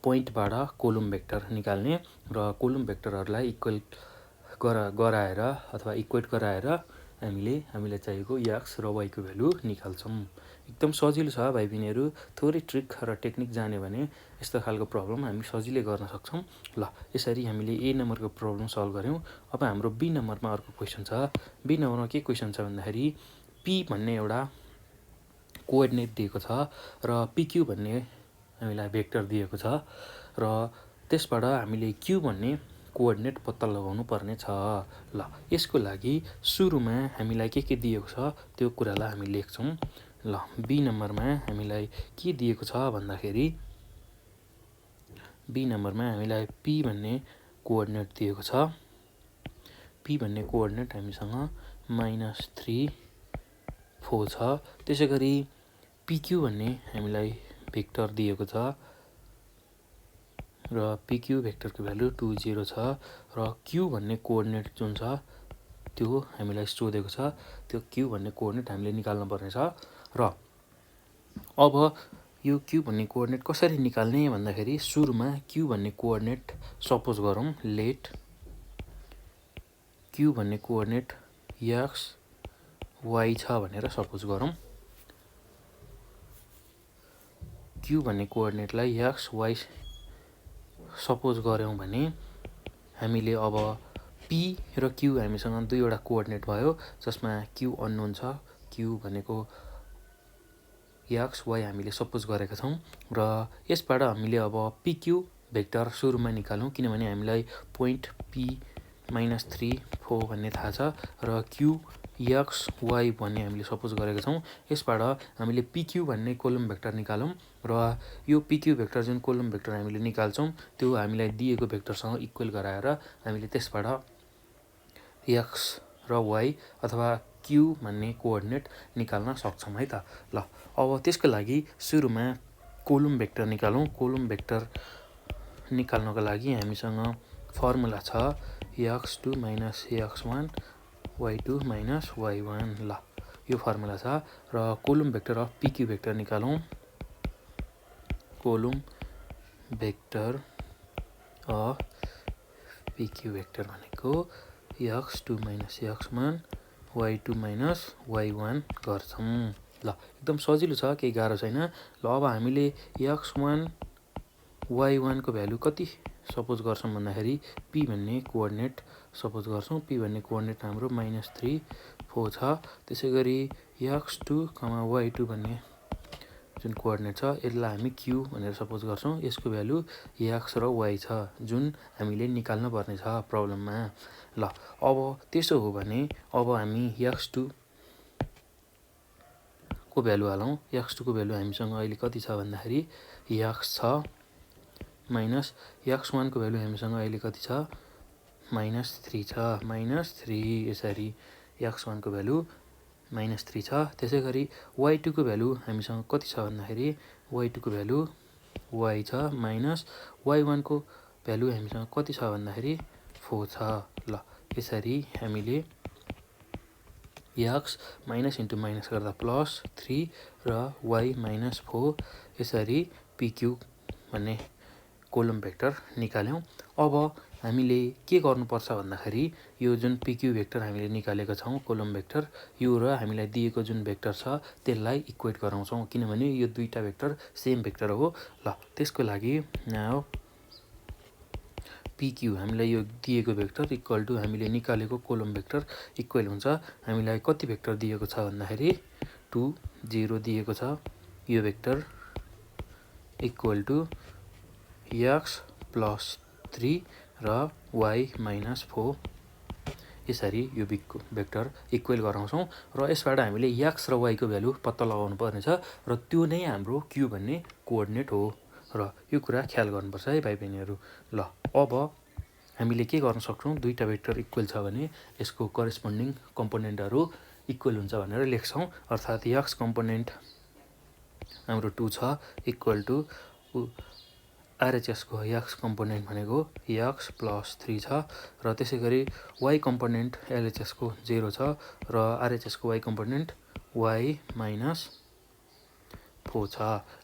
S1: पोइन्टबाट कोलम भेक्टर निकाल्ने र कोलम भेक्टरहरुलाई इक्वल गराएर अथवा इक्वेट गराएर हामीलाई चाहिएको x र y को भ्यालु निकाल्छौं। एकदम सजिलो छ भाइ बहिनीहरु, थोरै ट्रिक र टेक्निक जान्यो भने यस्तो खालको प्रब्लम हामी सजिलै गर्न सक्छौं। ल यसरी हामीले A नम्बरको प्रब्लम सल्भ गर्यौं। अब हाम्रो B नम्बरमा अर्को क्वेशन छ। B नम्बरमा के क्वेशन छ भन्दाखेरि P भन्ने एउटा कोअर्डिनेट दिएको छ र PQ भन्ने हामीलाई भेक्टर दिएको छ र त्यसबाट हामीले Q भन्ने कोअर्डिनेट पत्ता लगाउनु पर्ने छ। ल यसको लागि सुरुमा हामीलाई के दिएको छ त्यो कुरालाई हामी लेख्छौं। ल B नम्बरमा हामीलाई के दिएको छ भन्दाखेरि B नम्बरमा हामीलाई P भन्ने कोअर्डिनेट दिएको छ। P भन्ने कोअर्डिनेट हामीसँग -3 4 छ। त्यसैगरी PQ भन्ने हामीलाई भेक्टर दिएको छ र PQ भेक्टरको भ्यालु 2 0 छ र Q भन्ने कोअर्डिनेट जुन छ त्यो हामीलाई सोधेको छ। त्यो Q भन्ने कोअर्डिनेट हामीले निकाल्न पर्ने छ र अब यो Q भन्ने कोअर्डिनेट कसरी निकाल्ने भन्दाखेरि सुरुमा Q भन्ने कोअर्डिनेट सपोज गरौँ, लेट Q भन्ने कोअर्डिनेट x y छ भनेर सपोज गरौँ। Q भन्ने कोअर्डिनेटलाई x y सपोज गर्यौं भने हामीले अब P र Q हामीसँग दुईवटा कोअर्डिनेट भयो जसमा Q अननोन छ। Q भनेको x y हामीले सपोज गरेका छौं र यसबाट हामीले अब PQ भेक्टर सुरुमा निकालौं किनभने हामीलाई पोइन्ट P -3 4 भन्ने थाहा छ र Q एक्स वाई भन्ने हामीले सपोज गरेका छौँ। यसबाट हामीले पिक्यू भन्ने कोलम भेक्टर निकालौँ र यो पिक्यू भेक्टर जुन कोलम भेक्टर हामीले निकाल्छौँ त्यो हामीलाई दिएको भेक्टरसँग इक्वल गराएर हामीले त्यसबाट एक्स र वाई अथवा क्यू भन्ने कोअर्डिनेट निकाल्न सक्छौँ है त। ल अब त्यसको लागि सुरुमा कोलम भेक्टर निकालौँ। कोलम भेक्टर निकाल्नको लागि हामीसँग फर्मुला छ x2 minus x1 y2 minus y1। ल यो फर्मुला छ र column vector of PQ vector निकालौँ। Column vector of PQ vector भनेको x2 minus x1 y2 minus y1 गर्छौँ। ल एकदम सजिलो छ, केही गाह्रो छैन। ल अब हामीले x1 y1 को भ्यालु कति सपोज गर्छौँ भन्दाखेरि p भन्ने कोअर्डिनेट सपोज गर्छौँ। p भन्ने कोअर्डिनेट हाम्रो -3 4 छ। त्यसै गरी x2, y2 भन्ने जुन कोअर्डिनेट छ यसलाई हामी q भनेर सपोज गर्छौँ। यसको भ्यालु x र y छ जुन हामीले निकाल्न पर्ने छ प्रब्लममा। ल अब त्यसो हो भने अब हामी x2 को भ्यालु हालौँ। x2 को भ्यालु हामीसँग अहिले कति छ भन्दाखेरि x छ माइनस x1 को भ्यालु हामीसँग अहिले कति छ -3 छ। -3 यसरी x1 को भ्यालु -3 छ। त्यसै गरी y2 को भ्यालु हामीसँग कति छ भन्दाखेरि y2 को भ्यालु y छ माइनस y1 को भ्यालु हामीसँग कति छ भन्दाखेरि 4 छ। ल यसरी हामीले x माइनस इन्टु माइनस गर्दा +3 र y -4 यसरी पिक्यू भन्ने कोलम भेक्टर निकाल्यौँ। अब हामीले के गर्नुपर्छ भन्दाखेरि यो जुन पिक्यू भेक्टर हामीले निकालेका छौँ कोलम भेक्टर, यो र हामीलाई दिएको जुन भेक्टर छ त्यसलाई इक्वेट गराउँछौँ, किनभने यो दुईटा भेक्टर सेम भेक्टर हो। ल त्यसको लागि यहाँ पिक्यू हामीलाई यो दिएको भेक्टर इक्वल टु हामीले निकालेको कोलम भेक्टर इक्वल हुन्छ। हामीलाई कति भेक्टर दिएको छ भन्दाखेरि 2 0 दिएको छ। यो भेक्टर इक्वल टु x +3 र y -4 यसरी यो भेक्टर इक्वल गराउँछौँ र यसबाट हामीले x र y को भ्यालु पत्ता लगाउनु पर्नेछ र त्यो नै हाम्रो q भन्ने कोअर्डिनेट हो र यो कुरा ख्याल गर्नुपर्छ है भाइ बहिनीहरू। ल अब हामीले के गर्न सक्छौँ, दुईटा भेक्टर इक्वल छ भने यसको करेस्पोन्डिङ कम्पोनेन्टहरू इक्वल हुन्छ भनेर लेख्छौँ। अर्थात् x कम्पोनेन्ट हाम्रो 2 छ इक्वल टु RHS को x कम्पोनेन्ट भनेको x +3 छ र त्यसै गरी y कम्पोनेन्ट LHS को 0 छ र RHS को y कम्पोनेन्ट y -4 छ।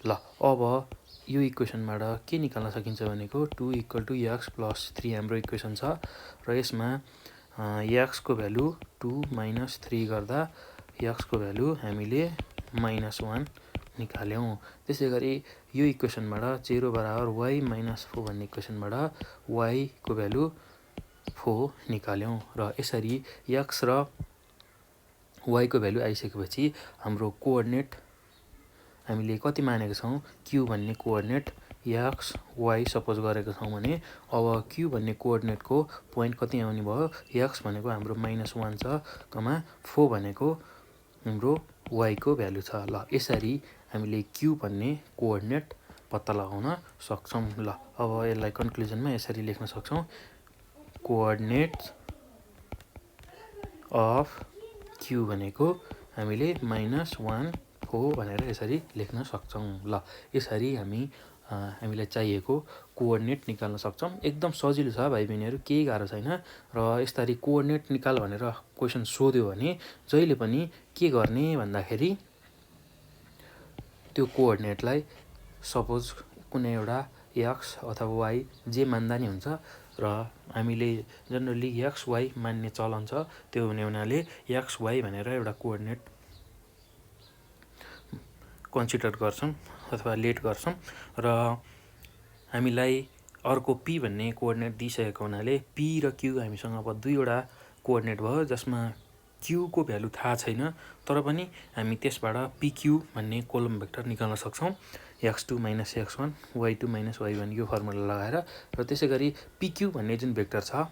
S1: ल अब यो इक्वेसनबाट के निकाल्न सकिन्छ भनेको 2 इक्वल टु x +3 हाम्रो इक्वेसन छ र यसमा x को भ्यालु 2 -3 गर्दा x को भ्यालु हामीले -1 निकाल्यौँ। त्यसै गरी यो इक्वेसनबाट 0 बराबर y -4 भन्ने इक्वेसनबाट y को भ्यालु 4 निकाल्यौँ र यसरी x र y को भ्यालु आइसकेपछि हाम्रो कोअर्डिनेट हामीले कति मानेको छौँ, q भन्ने कोअर्डिनेट x y सपोज गरेको छौँ भने अब q भन्ने कोअर्डिनेटको पोइन्ट कति आउने भयो, x भनेको हाम्रो -1 छ, 4 भनेको हाम्रो y को भ्यालु छ। ल यसरी हामीले q भन्ने कोअर्डिनेट पत्ता लगाउन सक्छौँ। ल अब यसलाई कन्क्लुजनमा यसरी लेख्न सक्छौँ, कोअर्डिनेट अफ q भनेको हामीले -1 4 भनेर यसरी लेख्न सक्छौँ। ल यसरी हामीलाई चाहिएको कोअर्डिनेट निकाल्न सक्छौँ। एकदम सजिलो छ भाइ बहिनीहरू, केही गाह्रो छैन र यसरी कोअर्डिनेट निकाल भनेर क्वेसन सोध्यो भने जहिले पनि के गर्ने भन्दाखेरि त्यो कोअर्डिनेटलाई सपोज कुनै एउटा x अथवा y जे मान्दा नि हुन्छ र हामीले जनरली x y मान्ने चलन छ, त्यो हुने हुनाले x y भनेर एउटा कोअर्डिनेट कन्सिडर गर्छौँ अथवा लेट गर्छौँ र हामीलाई अर्को p भन्ने कोअर्डिनेट दिइसकेको हुनाले p र q हामीसँग अब दुईवटा कोअर्डिनेट भयो जसमा q को भ्यालु थाहा छैन, तर पनि हामी त्यसबाट pq भन्ने कोलम भेक्टर निकाल्न सक्छौँ। x2 minus x1 y2 minus y1 यो फर्मुला लगाएर र त्यसै गरी pq भन्ने जुन भेक्टर छ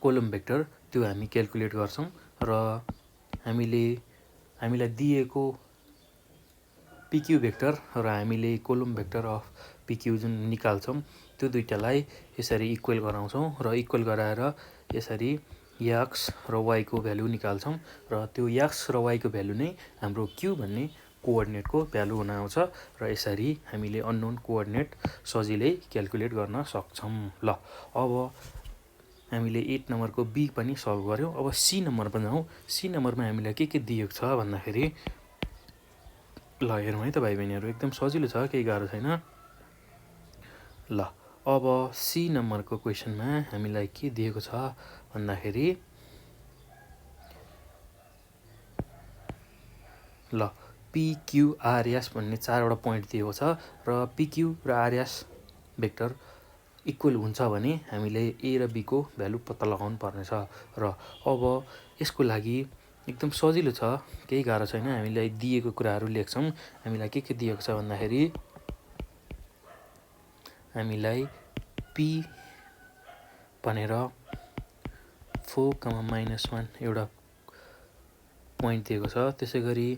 S1: कोलम भेक्टर त्यो हामी क्याल्कुलेट गर्छौँ र हामीलाई दिएको पिक्यू भेक्टर र हामीले कोलम भेक्टर अफ पिक्यू जुन निकाल्छौँ त्यो दुईटालाई यसरी इक्वल गराउँछौँ र इक्वल गराएर यसरी एक्स र वाईको भ्यालु निकाल्छौँ र त्यो एक्स र वाईको भ्यालु नै हाम्रो क्यू भन्ने कोअर्डिनेटको भ्यालु हुन आउँछ र यसरी हामीले अननोन कोअर्डिनेट सजिलै क्याल्कुलेट गर्न सक्छौँ। ल अब हामीले 8 नम्बरको बी पनि सल्भ गर्यौँ। अब सी नम्बरमा जाउँ। सी नम्बरमा हामीलाई के दिएको छ भन्दाखेरि ल हेरौँ है त भाइ बहिनीहरू, एकदम सजिलो छ, केही गाह्रो छैन। ल अब सी नम्बरको क्वेसनमा हामीलाई के दिएको छ भन्दाखेरि ल पिक्युआरएस भन्ने 4वटा पोइन्ट दिएको छ र पिक्यू र आरएस भेक्टर इक्वल हुन्छ भने हामीले ए र बी को भ्यालु पत्ता लगाउनु पर्नेछ। र अब यसको लागि एकदम सजिलो छ, केही गाह्रो छैन। हामीलाई दिएको कुराहरू लेख्छौँ। हामीलाई के दिएको छ भन्दाखेरि हामीलाई पी भनेर 4,-1 एउटा पोइन्ट दिएको छ। त्यसै गरी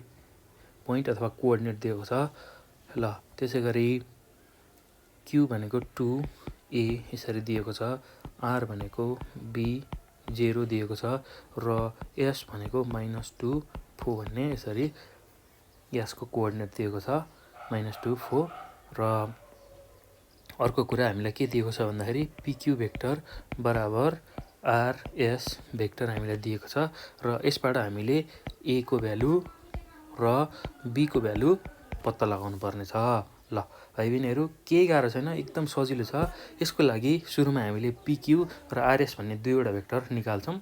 S1: पोइन्ट अथवा कोअर्डिनेट दिएको छ। ल त्यसै गरी क्यू भनेको 2a यसरी दिएको छ, आर भनेको बी 0 दिएको छ र एस भनेको -2 4 भन्ने यसरी यसको कोअर्डिनेट दिएको छ -2 4। र अर्को कुरा हामीलाई के दिएको छ भन्दाखेरि पिक्यू भेक्टर बराबर आरएस भेक्टर हामीलाई दिएको छ र यसबाट हामीले ए को भ्यालु र बी को भ्यालु पत्ता लगाउनु पर्नेछ। ल भाइ बहिनीहरू, केही गाह्रो छैन, एकदम सजिलो छ। यसको लागि सुरुमा हामीले पिक्यू र आरएस भन्ने दुईवटा भेक्टर निकाल्छौँ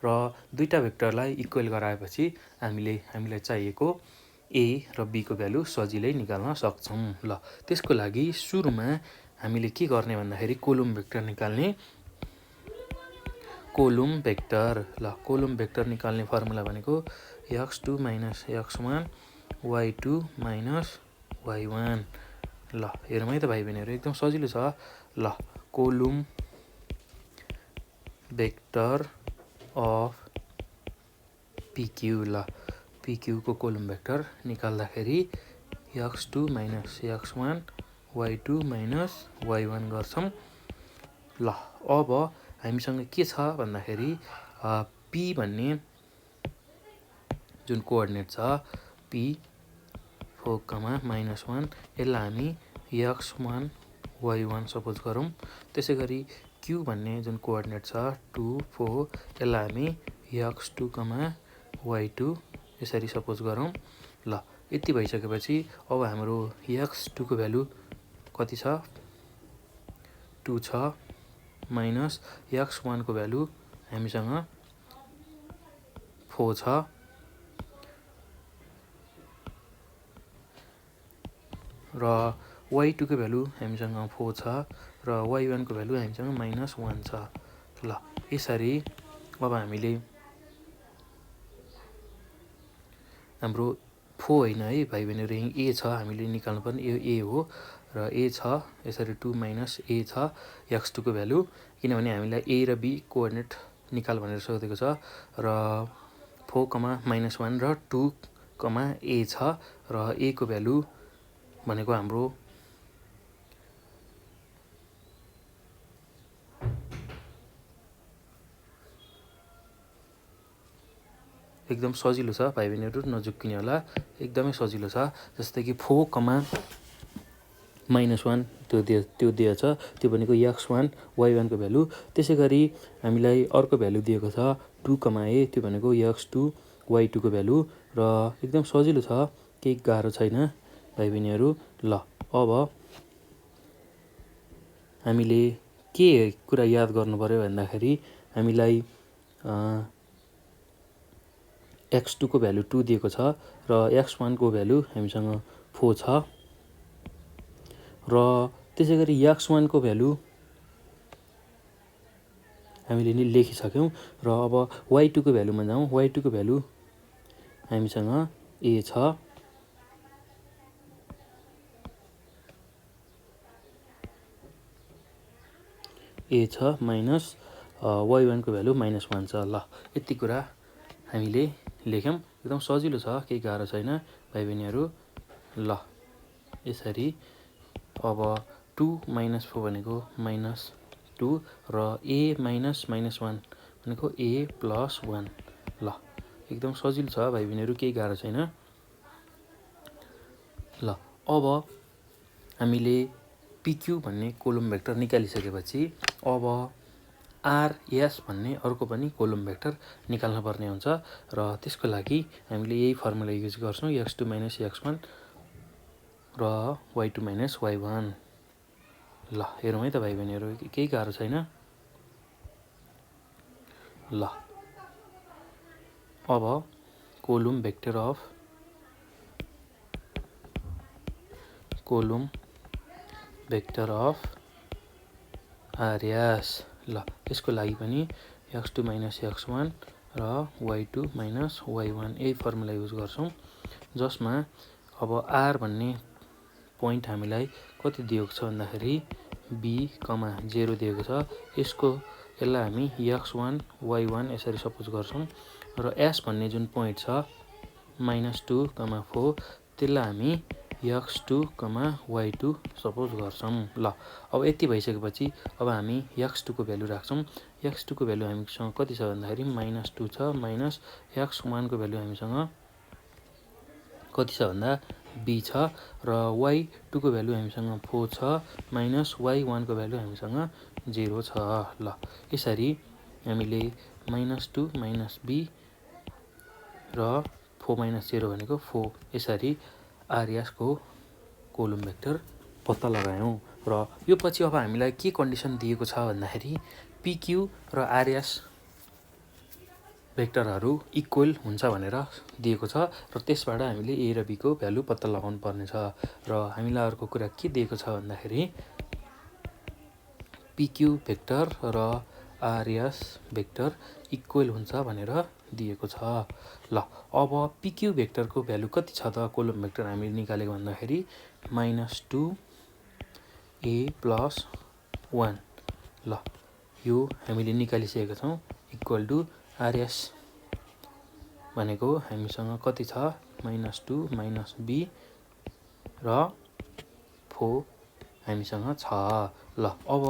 S1: र दुईटा भेक्टरलाई इक्वल गराएपछि हामीलाई चाहिएको ए र बी को भ्यालु सजिलै निकाल्न सक्छौँ। ल त्यसको लागि सुरुमा हामीले के गर्ने भन्दाखेरि कोलम भेक्टर निकाल्ने। कोलम भेक्टर, ल कोलम भेक्टर निकाल्ने फर्मुला भनेको x2 - x1 y2 - y1। ल हेरौँ है त भाइ बहिनीहरू, एकदम सजिलो छ। ल कोलम भेक्टर अफ पिक्यू, ल पिक्यू को कोलम भेक्टर निकाल्दाखेरि x2 - x1 y2 - y1 गर्छौँ। ल अब हामीसँग के छ भन्दाखेरि पी भन्ने जुन कोअर्डिनेट छ पी 4,-1 यसलाई हामी x1 y1 सपोज गरौँ। त्यसै गरी क्यू भन्ने जुन कोअर्डिनेट छ 2 4 यसलाई हामी x2, y2 यसरी सपोज गरौँ। ल यति भइसकेपछि अब हाम्रो x2 को भ्यालु कति छ 2 छ माइनस x1 को भ्यालु हामीसँग 4 छ र y2 को भ्यालु हामीसँग 4 छ र y1 को भ्यालु हामीसँग -1 छ। ल यसरी अब हामीले हाम्रो 4 होइन है भाइ बहिनीहरू, यही ए छ, हामीले निकाल्नुपर्ने यो ए हो र ए छ। यसरी 2 - a छ x2 को भ्यालु, किनभने हामीलाई ए र बी कोअर्डिनेट निकाल भनेर सोधेको छ र 4,-1 र 2, a छ र a को भ्यालु भनेको हाम्रो एकदम सजिलो छ भाइ बहिनीहरू, नझुक्किने होला, एकदमै सजिलो छ। जस्तै कि 4,-1 त्यो दिएछ, त्यो भनेको x1 y1 को भ्यालु। त्यसै गरी हामीलाई अर्को भ्यालु दिएको छ 2, a त्यो भनेको x2 y2 को भ्यालु र एकदम सजिलो छ, केही गाह्रो छैन भाइ बहिनीहरू। ल अब हामीले के कुरा याद गर्नु पर्यो भन्दाखेरि हामीलाई x2 को भ्यालु 2 दिएको छ र x1 को भ्यालु हामीसँग 4 छ र त्यसै गरी x1 को भ्यालु हामीले नि लेखिसक्यौँ र अब y2 को भ्यालुमा जाउँ। y2 को भ्यालु हामीसँग a छ माइनस y1 को भ्यालु -1 छ। ल यति कुरा हामीले लेख्यौँ। एकदम सजिलो छ, केही गाह्रो छैन भाइ बहिनीहरू। ल यसरी अब 2 - 4 भनेको -2 र a - -1 भनेको a + 1। ल एकदम सजिलो छ भाइ बहिनीहरू, केही गाह्रो छैन। ल अब हामीले PQ भन्ने कोलम भेक्टर निकालिसकेपछि अब RS भन्ने अर्को पनि कोलम भेक्टर निकाल्न पर्ने हुन्छ र त्यसको लागि हामीले यही फर्मुला युज गर्छौँ, x2 - x1 र y2 - y1। ल हेरौँ है त भाइ बहिनीहरू, केही गाह्रो छैन। ल अब कोलम भेक्टर अफ RS। ल यसको लागि पनि x2 - x1 र y2 - y1 यही फर्मुला युज गर्छौँ, जसमा अब r भन्ने पोइन्ट हामीलाई कति दिएको छ भन्दाखेरि b,0 दिएको छ। यसलाई हामी x1 y1 यसरी सपोज गर्छौँ र s भन्ने जुन पोइन्ट छ -2, 4 त्यसलाई हामी x2, y2 सपोज गर्छौँ। ल अब यति भइसकेपछि अब हामी x2 को भ्यालु राख्छौँ। x2 को भ्यालु हामीसँग कति छ भन्दाखेरि -2 छ, माइनस x1 को भ्यालु हामीसँग कति छ भन्दा b छ र y2 को भ्यालु हामीसँग 4 छ, माइनस y1 को भ्यालु हामीसँग 0 छ। ल यसरी हामीले -2 - b र 4 - 0 भनेको 4 यसरी RS को कोलम भेक्टर पत्ता लगायौँ। र यो पछि अब हामीलाई के कन्डिसन दिएको छ भन्दाखेरि PQ र RS भेक्टरहरू इक्वल हुन्छ भनेर दिएको छ र त्यसबाट हामीले A र B को भ्यालु पत्ता लगाउनु पर्ने छ। र हामीलाई अर्को कुरा के दिएको छ भन्दाखेरि PQ भेक्टर र RS भेक्टर इक्वल हुन्छ भनेर दिएको छ। ल अब PQ भेक्टरको भ्यालु कति छ त कोलम भेक्टर हामीले निकालेको भन्दाखेरि -2 a + 1। ल यो हामीले निकालिसकेका छौँ, इक्वल टु RS भनेको हामीसँग कति छ -2 - b र 4 हामीसँग छ। ल अब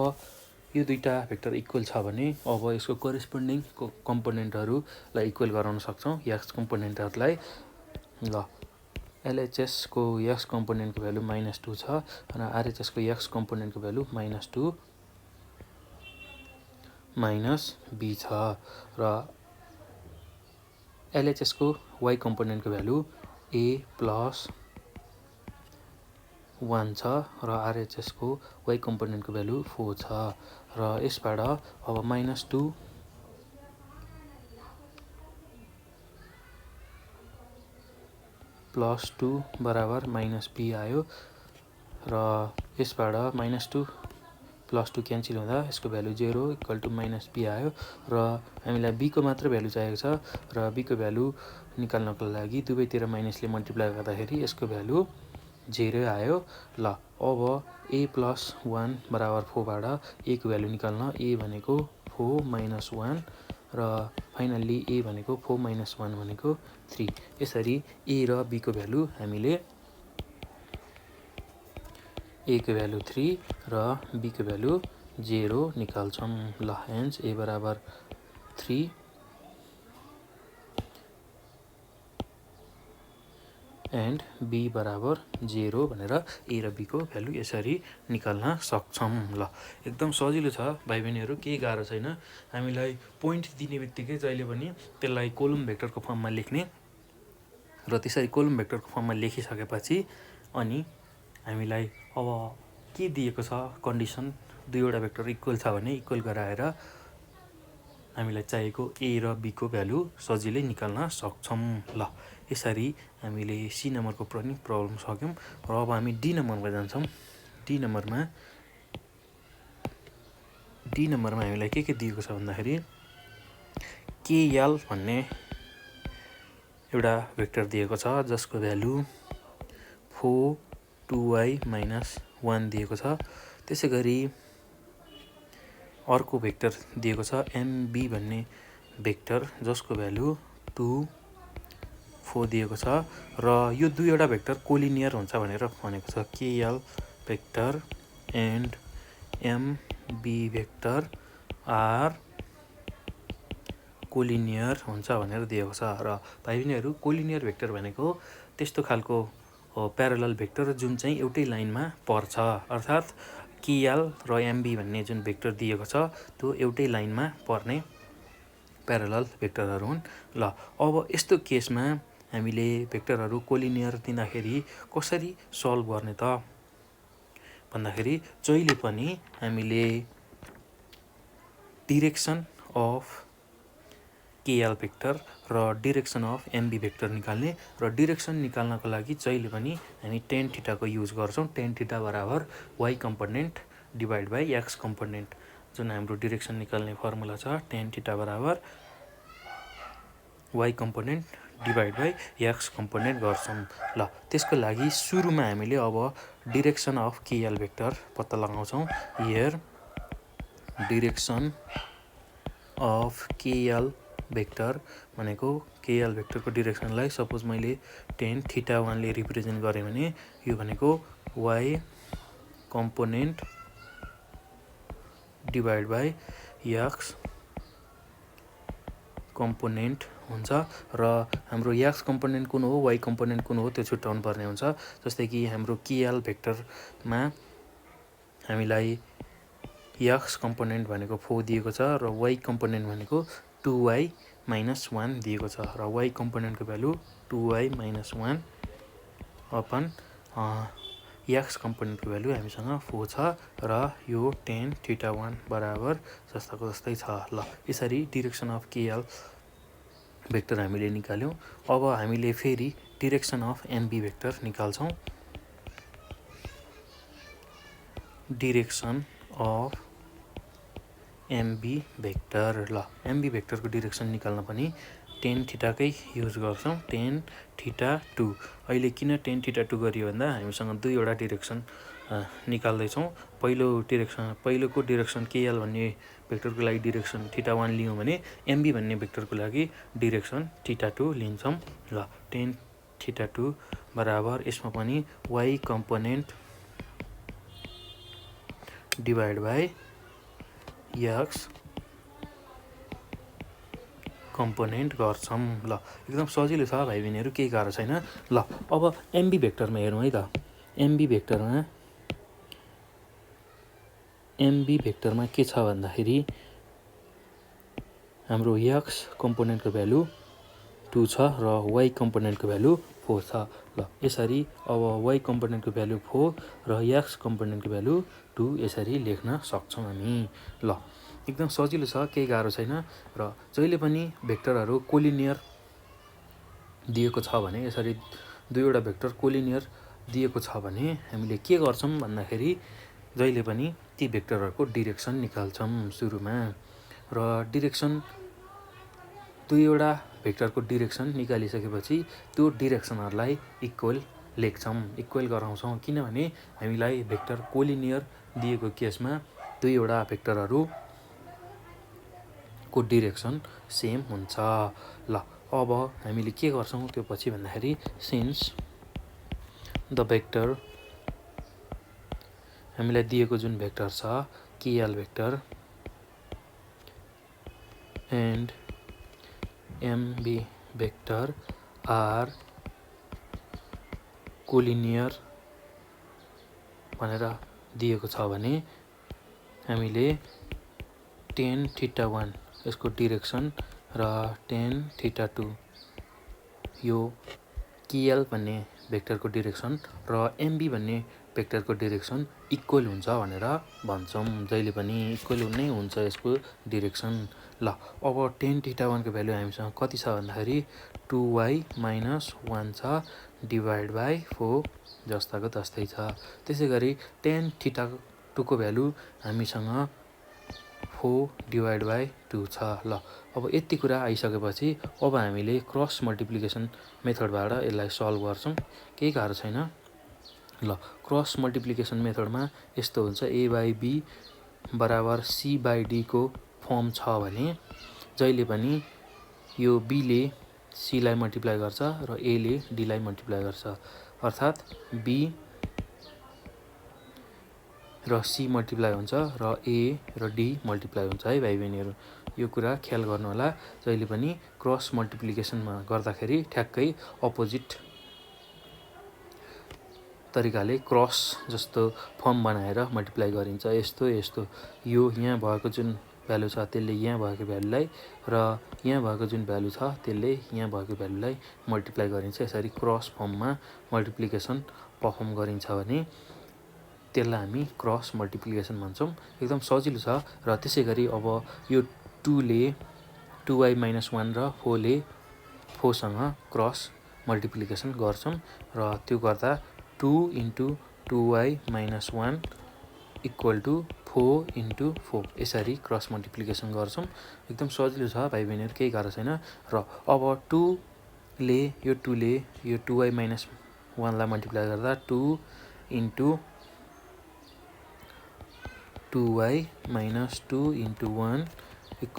S1: यो दुईटा भेक्टर इक्वल छ भने अब यसको करेस्पोन्डिङ कम्पोनेन्टहरूलाई इक्वल गराउन सक्छौँ, x कम्पोनेन्टहरूलाई। ल LHS को x कम्पोनेन्टको भ्यालु -2 छ र RHS को x कम्पोनेन्टको भ्यालु -2 - b छ र LHS को y कम्पोनेन्टको भ्यालु a + 1 छ र RHS को y कम्पोनेन्टको भ्यालु 4 छ र यसबाट अब -2 + 2 बराबर -b आयो र यसबाट -2 + 2 क्यान्सल हुँदा यसको भ्यालु 0 इक्वल टु -b आयो र हामीलाई b को मात्र भ्यालु चाहिएको छ र b को भ्यालु निकाल्नको लागि दुवैतिर माइनसले मल्टिप्लाई गर्दाखेरि यसको भ्यालु 0 आयो। ल अब a + 1 बराबर 4 बाट a को भ्यालु निकाल्न a भनेको 4 - 1 र फाइनल्ली a भनेको 4 - 1 भनेको 3। यसरी a र b को भ्यालु हामीले a को भ्यालु 3 र b को भ्यालु 0 निकाल्छौँ। ल हेन्स a बराबर 3 एन्ड b बराबर 0 भनेर a र b को भ्यालु यसरी निकाल्न सक्छौँ। ल एकदम सजिलो छ भाइ बहिनीहरू, केही गाह्रो छैन। हामीलाई पोइन्ट दिने बित्तिकै जहिले पनि त्यसलाई कोलम भेक्टरको फर्ममा लेख्ने र त्यसरी कोलम भेक्टरको फर्ममा लेखिसकेपछि अनि हामीलाई अब के दिएको छ कन्डिसन, दुईवटा भेक्टर इक्वल छ भने इक्वल गराएर हामीलाई चाहिएको a र b को भ्यालु सजिलै निकाल्न सक्छौँ। ल यसरी हामीले C नम्बरको पनि प्रब्लम सक्यौँ र अब हामी D नम्बरमा जान्छौँ। D नम्बरमा हामीलाई के दिएको छ भन्दाखेरि KL भन्ने एउटा भेक्टर दिएको छ जसको भ्यालु 4 2y - 1 दिएको छ। त्यसै गरी अर्को भेक्टर दिएको छ एमबी भन्ने भेक्टर जसको भ्यालु 2 4 दिएको छ र यो दुईवटा भेक्टर कोलिनियर हुन्छ भनेर भनेको छ। KL vector and MB vector are collinear हुन्छ भनेर दिएको छ। र भाइ बहिनीहरू कोलिनियर भेक्टर भनेको त्यस्तो खालको प्यारलल भेक्टर जुन चाहिँ एउटै लाइनमा पर्छ, अर्थात् केएल र एमबी भन्ने जुन भेक्टर दिएको छ त्यो एउटै लाइनमा पर्ने प्यारलल भेक्टरहरू हुन्। ल अब यस्तो केसमा हामीले भेक्टरहरू कोलिनियर दिँदाखेरि कसरी सल्भ गर्ने त भन्दाखेरि जहिले पनि हामीले डिरेक्सन अफ केएल भेक्टर र डिरेक्सन अफ एमबी भेक्टर निकाल्ने र डिरेक्सन निकाल्नको लागि जहिले पनि हामी टेन थीटाको युज गर्छौँ। टेन थीटा बराबर why component divide by x component, जुन हाम्रो डिरेक्सन निकाल्ने फर्मुला छ टेन थीटा बराबर why component divide by x component गर्छौँ। ल त्यसको लागि सुरुमा हामीले अब डिरेक्सन अफ केएल भेक्टर पत्ता लगाउँछौँ। Here direction of KL vector भनेको केएल भेक्टरको डिरेक्सनलाई सपोज मैले टेन थीटा 1ले रिप्रेजेन्ट गरेँ भने यो भनेको y component divide by x component हुन्छ। र हाम्रो एक्स कम्पोनेन्ट कुन हो वाइ कम्पोनेन्ट कुन हो त्यो छुट्याउनु पर्ने हुन्छ। जस्तै कि हाम्रो केएल भेक्टरमा हामीलाई एक्स कम्पोनेन्ट भनेको 4 दिएको छ र वाइ कम्पोनेन्ट भनेको 2y - 1 दिएको छ र वाइ कम्पोनेन्टको भ्यालु 2y - 1 अपन एक्स कम्पोनेन्टको भ्यालु हामीसँग 4 छ र यो टेन थीटा 1 बराबर जस्ताको जस्तै छ। ल यसरी डिरेक्सन अफ केएल भेक्टर हामीले निकाल्यौँ। अब हामीले फेरि डिरेक्सन अफ एमबी भेक्टर निकाल्छौँ। डिरेक्सन अफ एमबी भेक्टर, ल एमबी भेक्टरको डिरेक्सन निकाल्न पनि टेन थीटाकै युज गर्छौँ। टेन थीटा 2 अहिले किन टेन थीटा 2 गरियो भन्दा हामीसँग दुईवटा डिरेक्सन निकाल्दैछौँ। पहिलोको डिरेक्सन केएल भन्ने भेक्टरको लागि डिरेक्सन थीटा 1 लियौँ भने एमबी भन्ने भेक्टरको लागि डिरेक्सन थीटा 2 लिन्छौँ। ल टेन थीटा 2 बराबर यसमा पनि why component divide by x component गर्छौँ। ल एकदम सजिलो छ भाइ बहिनीहरू, केही गाह्रो छैन। ल अब एमबी भेक्टरमा हेरौँ है त। एमबी भेक्टरमा के छ भन्दाखेरि हाम्रो एक्स कम्पोनेन्टको भ्यालु 2 छ र वाइ कम्पोनेन्टको भ्यालु 4 छ। ल यसरी अब वाइ कम्पोनेन्टको भ्यालु 4 र एक्स कम्पोनेन्टको भ्यालु 2 यसरी लेख्न सक्छौँ हामी। ल एकदम सजिलो छ, केही गाह्रो छैन। र जहिले पनि भेक्टरहरू कोलिनियर दिएको छ भने, यसरी दुईवटा भेक्टर कोलिनियर दिएको छ भने हामीले के गर्छौँ भन्दाखेरि जहिले पनि ती भेक्टरहरूको डिरेक्सन निकाल्छौँ सुरुमा। र डिरेक्सन दुईवटा भेक्टरको डिरेक्सन निकालिसकेपछि त्यो डिरेक्सनहरूलाई इक्वल लेख्छौँ, इक्वल गराउँछौँ। किनभने हामीलाई भेक्टर कोलिनियर दिएको केसमा दुईवटा भेक्टरहरूको डिरेक्सन सेम हुन्छ। ल अब हामीले के गर्छौँ त्यो पछि भन्दाखेरि सिन्स द भेक्टर हामीलाई दिएको जुन भेक्टर छ KL vector and MB vector are collinear भनेर दिएको छ भने हामीले टेन थीटा 1 यसको डिरेक्सन र टेन थीटा 2 यो केएल भन्ने भेक्टरको डिरेक्सन र एमबी भन्ने भेक्टरको डिरेक्सन इक्वल हुन्छ भनेर भन्छौँ। जहिले पनि इक्वल नै हुन्छ यसको डिरेक्सन। ल अब टेन थीटा 1 को भ्यालु हामीसँग कति छ भन्दाखेरि 2y - 1 छ डिभाइड बाई 4 जस्ताको तस्तै छ। त्यसै गरी टेन थीटा 2 को भ्यालु हामीसँग 4 डिभाइड बाई 2 छ। ल अब यति कुरा आइसकेपछि अब हामीले क्रस मल्टिप्लिकेसन मेथडबाट यसलाई सल्भ गर्छौँ, केही गाह्रो छैन। ल क्रस मल्टिप्लिकेसन मेथडमा यस्तो हुन्छ a/b बराबर C/D को फर्म छ भने जहिले पनि यो B ले C लाई मल्टिप्लाई गर्छ र A ले D लाई मल्टिप्लाई गर्छ। अर्थात् B र C मल्टिप्लाई हुन्छ र A र D मल्टिप्लाई हुन्छ है भाइ बहिनीहरू। यो कुरा ख्याल गर्नु होला। जहिले पनि क्रस मल्टिप्लिकेसनमा गर्दाखेरि ठ्याक्कै अपोजिट तरिकाले क्रस जस्तो फर्म बनाएर मल्टिप्लाई गरिन्छ। यस्तो यो यहाँ भएको जुन भ्यालु छ त्यसले यहाँ भएको भ्यालुलाई र यहाँ भएको जुन भ्यालु छ त्यसले यहाँ भएको भ्यालुलाई मल्टिप्लाई गरिन्छ। यसरी क्रस फर्ममा मल्टिप्लिकेसन पर्फर्म गरिन्छ भने त्यसलाई हामी क्रस मल्टिप्लिकेसन भन्छौँ। एकदम सजिलो छ। र त्यसै गरी अब यो 2 ले 2y - 1 र 4 ले 4 सँग क्रस मल्टिप्लिकेसन गर्छौँ र त्यो गर्दा 2 × 2y - 1 = 4 × 4 यसरी क्रस मल्टिप्लिकेसन गर्छौँ। एकदम सजिलो छ भाइ बहिनीहरू, केही गाह्रो छैन। र अब 2 ले यो 2y - 1 लाई मल्टिप्लाई गर्दा 2 × 2y - 2 × 1 =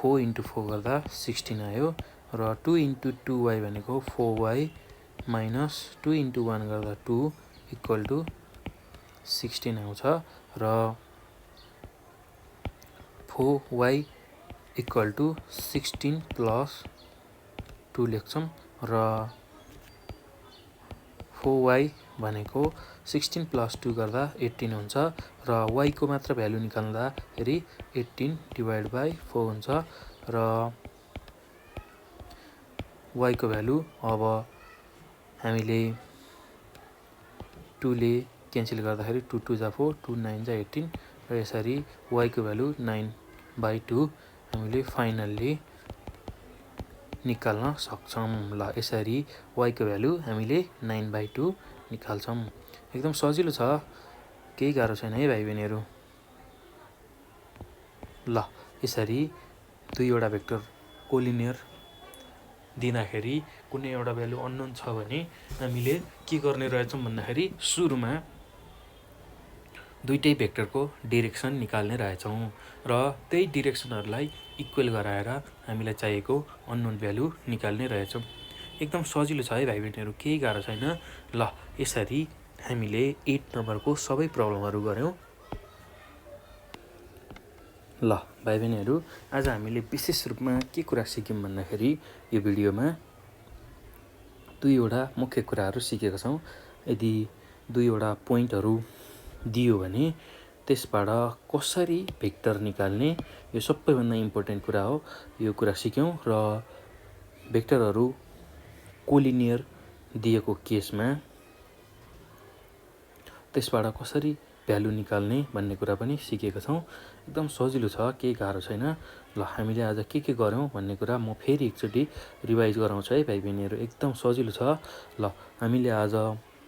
S1: 4 × 4 गर्दा 16 आयो र 2 × 2y भनेको 4y - 2 × 1 गर्दा 2 = 16 आउँछ र 4y = 16 + 2 लेख्छौँ र 4y भनेको 16 + 2 गर्दा 18 हुन्छ र y को मात्र भ्यालु निकाल्दाखेरि 18/4 हुन्छ र y को भ्यालु अब हामीले 2 ले क्यान्सल गर्दाखेरि 2 × 2 = 4, 2 × 9 = 18 र यसरी y को भ्यालु 9/2 हामीले फाइनल्ली निकाल्न सक्छौँ। ल यसरी y को भ्यालु हामीले 9/2 निकाल्छौँ। एकदम सजिलो छ, केही गाह्रो छैन है भाइ बहिनीहरू। ल यसरी दुईवटा भेक्टर कोलिनियर दिँदाखेरि कुनै एउटा भ्यालु अननोन छ भने हामीले के गर्ने रहेछौँ भन्दाखेरि सुरुमा दुईटै भेक्टरको डिरेक्सन निकाल्ने रहेछौँ र त्यही डिरेक्सनहरूलाई इक्वल गराएर हामीलाई चाहिएको अननोन भ्यालु निकाल्ने रहेछौँ। एकदम सजिलो छ है भाइ बहिनीहरू, केही गाह्रो छैन। ल यसरी हामीले 8 नम्बरको सबै प्रब्लमहरू गऱ्यौँ। ल भाइ बहिनीहरू, आज हामीले विशेष रूपमा के कुरा सिक्यौँ भन्दाखेरि यो भिडियोमा दुईवटा मुख्य कुराहरू सिकेका छौँ। यदि दुईवटा पोइन्टहरू दियो भने त्यसबाट कसरी भेक्टर निकाल्ने, यो सबैभन्दा इम्पोर्टेन्ट कुरा हो। यो कुरा सिक्यौँ र भेक्टरहरू कोलिनियर दिएको केसमा त्यसबाट कसरी भ्यालु निकाल्ने भन्ने कुरा पनि सिकेका छौँ। एकदम सजिलो छ, केही गाह्रो छैन। ल हामीले आज के गऱ्यौँ भन्ने कुरा म फेरि एकचोटि रिभाइज गराउँछु है भाइ बहिनीहरू। एकदम सजिलो छ। ल हामीले आज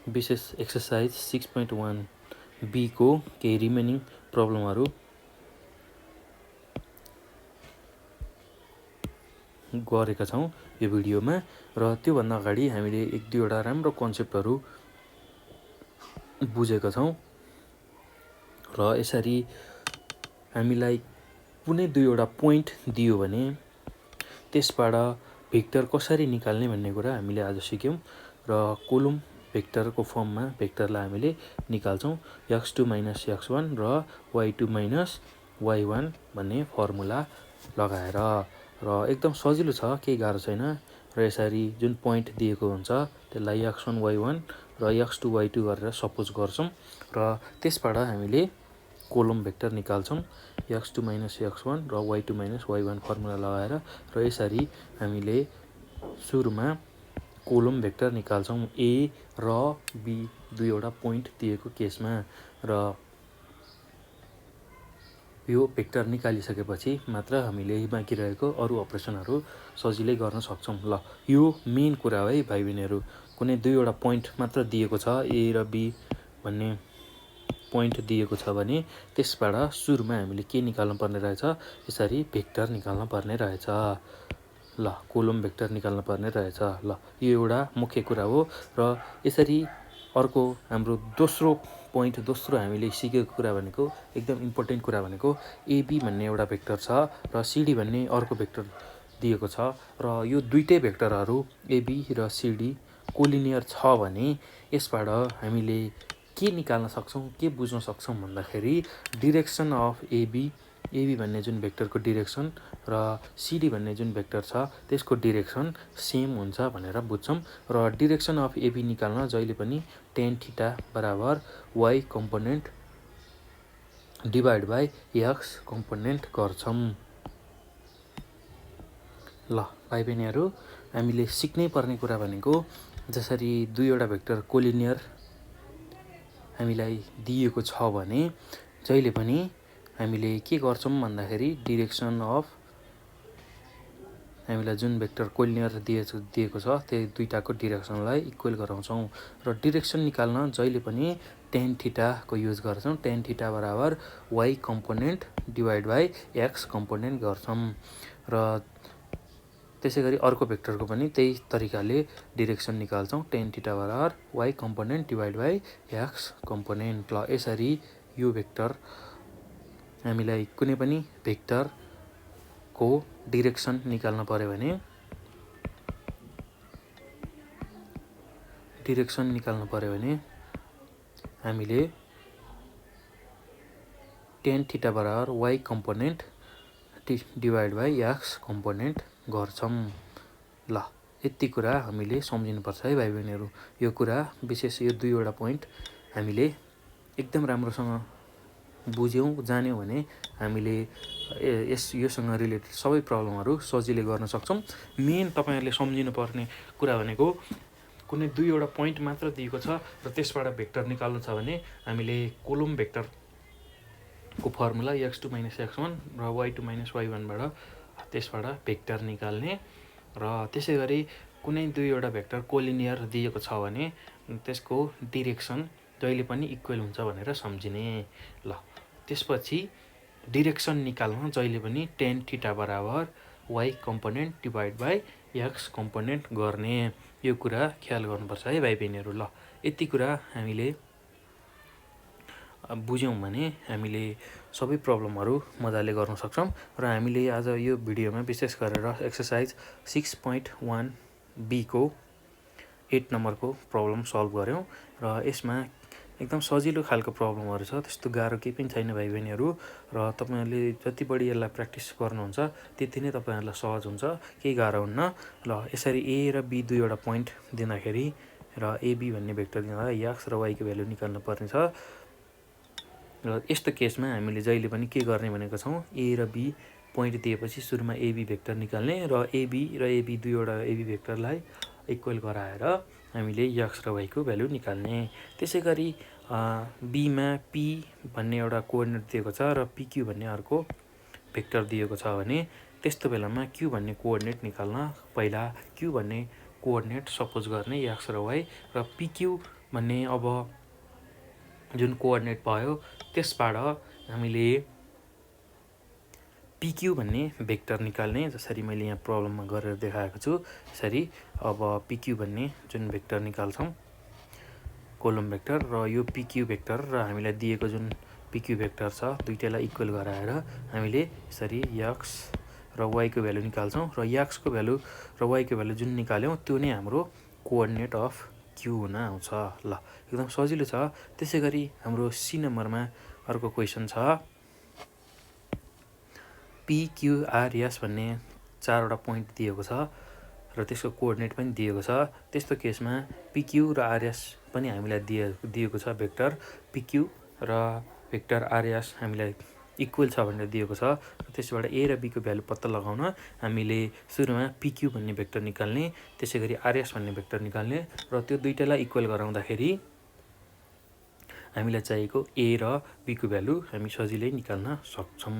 S1: विशेष एक्सर्साइज 6.1b को केही रिमेनिङ प्रब्लमहरू गरेका छौँ यो भिडियोमा र त्योभन्दा अगाडि हामीले 1-2वटा राम्रो कन्सेप्टहरू बुझेका छौँ र यसरी हामीलाई कुनै दुईवटा पोइन्ट दियो भने त्यसबाट भेक्टर कसरी निकाल्ने भन्ने कुरा हामीले आज सिक्यौँ र कोलम भेक्टरको फर्ममा भेक्टरलाई हामीले निकाल्छौँ x2 - x1 र y2 - y1 भन्ने फर्मुला लगाएर। र एकदम सजिलो छ, केही गाह्रो छैन। र यसरी जुन पोइन्ट दिएको हुन्छ त्यसलाई x1 y1 र x2 y2 गरेर सपोज गर्छौँ र त्यसबाट हामीले कोलम भेक्टर निकाल्छौँ x2 - x1 र y2 - y1 फर्मुला लगाएर। र यसरी हामीले सुरुमा कोलम भेक्टर निकाल्छौँ A र B दुईवटा पोइन्ट दिएको केसमा र यो भेक्टर निकालिसकेपछि मात्र हामीले बाँकी रहेको अरू अपरेसनहरू सजिलै गर्न सक्छौँ। ल यो मेन कुरा हो है भाइ बहिनीहरू। कुनै दुईवटा पोइन्ट मात्र दिएको छ, A र B भन्ने पोइन्ट दिएको छ भने त्यसबाट सुरुमा हामीले के निकाल्नु पर्ने रहेछ, यसरी भेक्टर निकाल्न पर्ने रहेछ। ल कोलम भेक्टर निकाल्न पर्ने रहेछ। ल यो एउटा मुख्य कुरा हो र यसरी अर्को हाम्रो दोस्रो हामीले सिकेको कुरा भनेको एकदम इम्पोर्टेन्ट कुरा भनेको एबी भन्ने एउटा भेक्टर छ र सिडी भन्ने अर्को भेक्टर दिएको छ र यो दुईटै भेक्टरहरू एबी र सिडी कोलिनियर छ भने यसबाट हामीले के निकाल्न सक्छौँ, के बुझ्न सक्छौँ भन्दाखेरि डिरेक्सन अफ एबी भन्ने जुन भेक्टरको डिरेक्सन र सिडी भन्ने जुन भेक्टर छ त्यसको डिरेक्सन सेम हुन्छ भनेर बुझ्छौँ। र डिरेक्सन अफ एबी निकाल्न जहिले पनि tan थीटा बराबर y component divide by x component गर्छौँ। ल भाइ बहिनीहरू, हामीले सिक्नै पर्ने कुरा भनेको जसरी दुईवटा भेक्टर कोलिनियर हामीलाई दिएको छ भने जहिले पनि हामीले के गर्छौँ भन्दाखेरि डिरेक्सन अफ हामीलाई जुन भेक्टर कोलिनियर दिएको छ त्यही दुईटाको डिरेक्सनलाई इक्वल गराउँछौँ र डिरेक्सन निकाल्न जहिले पनि tan थीटाको युज गर्छौँ। tan थीटा बराबर y component divide by x component गर्छौँ र त्यसै गरी अर्को भेक्टरको पनि त्यही तरिकाले डिरेक्सन निकाल्छौँ। tan थीटा बराबर y component divide by x component. ल यसरी यो भेक्टर हामीलाई कुनै पनि भेक्टरको डिरेक्सन निकाल्न पर्यो भने हामीले tan थीटा बराबर y component divide by x component गर्छौँ। ल यति कुरा हामीले सम्झिनुपर्छ है भाइ बहिनीहरू। यो कुरा विशेष यो दुईवटा पोइन्ट हामीले एकदम राम्रोसँग बुझ्यौँ जान्यौँ भने हामीले योसँग रिलेटेड सबै प्रब्लमहरू सजिलै गर्न सक्छौँ। मेन तपाईँहरूले सम्झिनुपर्ने कुरा भनेको कुनै दुईवटा पोइन्ट मात्र दिएको छ र त्यसबाट भेक्टर निकाल्नु छ भने हामीले कोलम भेक्टरको फर्मुला x2 - x1 र y2 - y1बाट त्यसबाट भेक्टर निकाल्ने र त्यसै गरी कुनै दुईवटा भेक्टर कोलिनियर दिएको छ भने त्यसको डिरेक्सन जहिले पनि इक्वल हुन्छ भनेर सम्झिने। ल त्यसपछि डिरेक्सन निकाल्न जहिले पनि tan थीटा बराबर y component divide by x component गर्ने यो कुरा ख्याल गर्नुपर्छ है भाइ बहिनीहरू। ल यति कुरा हामीले बुझ्यौँ भने हामीले सबै प्रब्लमहरू मजाले गर्न सक्छौँ र हामीले आज यो भिडियोमा विशेष गरेर एक्सर्साइज 6.1b को 8 नम्बरको प्रब्लम सल्भ गऱ्यौँ र यसमा एकदम सजिलो खालको प्रब्लमहरू छ, त्यस्तो गाह्रो केही पनि छैन भाइ बहिनीहरू। र तपाईँहरूले जति बढी यसलाई प्र्याक्टिस गर्नुहुन्छ त्यति नै तपाईँहरूलाई सहज हुन्छ, केही गाह्रो हुन्न। ल यसरी ए र बी दुईवटा पोइन्ट दिँदाखेरि र एबी भन्ने भेक्टर दिँदा x र y को भ्यालु निकाल्नु पर्ने छ र यस्तो केसमा हामीले जहिले पनि के गर्ने भनेको छौँ, ए र बी पोइन्ट दिएपछि सुरुमा एबी भेक्टर निकाल्ने र एबी दुईवटा एबी भेक्टरलाई इक्वल गराएर हामीले x र y को भ्यालु निकाल्ने। त्यसै गरी बीमा पी भन्ने एउटा कोअर्डिनेट दिएको छ र पिक्यू भन्ने अर्को भेक्टर दिएको छ भने त्यस्तो बेलामा क्यू भन्ने कोअर्डिनेट निकाल्न पहिला क्यू भन्ने कोअर्डिनेट सपोज गर्ने x र y र पिक्यू भन्ने अब जुन कोअर्डिनेट भयो त्यसबाट हामीले पिक्यू भन्ने भेक्टर निकाल्ने, जसरी मैले यहाँ प्रब्लममा गरेर देखाएको छु यसरी। अब पिक्यू भन्ने जुन भेक्टर निकाल्छौँ कोलम भेक्टर र यो पिक्यू भेक्टर र हामीलाई दिएको जुन पिक्यू भेक्टर छ दुईटैलाई इक्वल गराएर हामीले यसरी x र y को भ्यालु निकाल्छौँ र x को भ्यालु र y को भ्यालु जुन निकाल्यौँ त्यो नै हाम्रो कोअर्डिनेट अफ क्यू हुन आउँछ। ल एकदम सजिलो छ। त्यसै गरी हाम्रो सी नम्बरमा अर्को क्वेसन छ, PQRS भन्ने चारवटा पोइन्ट दिएको छ र त्यसको कोअर्डिनेट पनि दिएको छ। त्यस्तो केसमा PQ र RS पनि हामीलाई दिएको छ भेक्टर PQ र भेक्टर RS हामीलाई इक्वल छ भनेर दिएको छ। त्यसबाट ए र बी को भ्यालु पत्ता लगाउन हामीले सुरुमा PQ भन्ने भेक्टर निकाल्ने, त्यसै गरी RS भन्ने भेक्टर निकाल्ने र त्यो दुईटैलाई इक्वल गराउँदाखेरि हामीलाई चाहिएको ए र बी को भ्यालु हामी सजिलै निकाल्न सक्छौँ।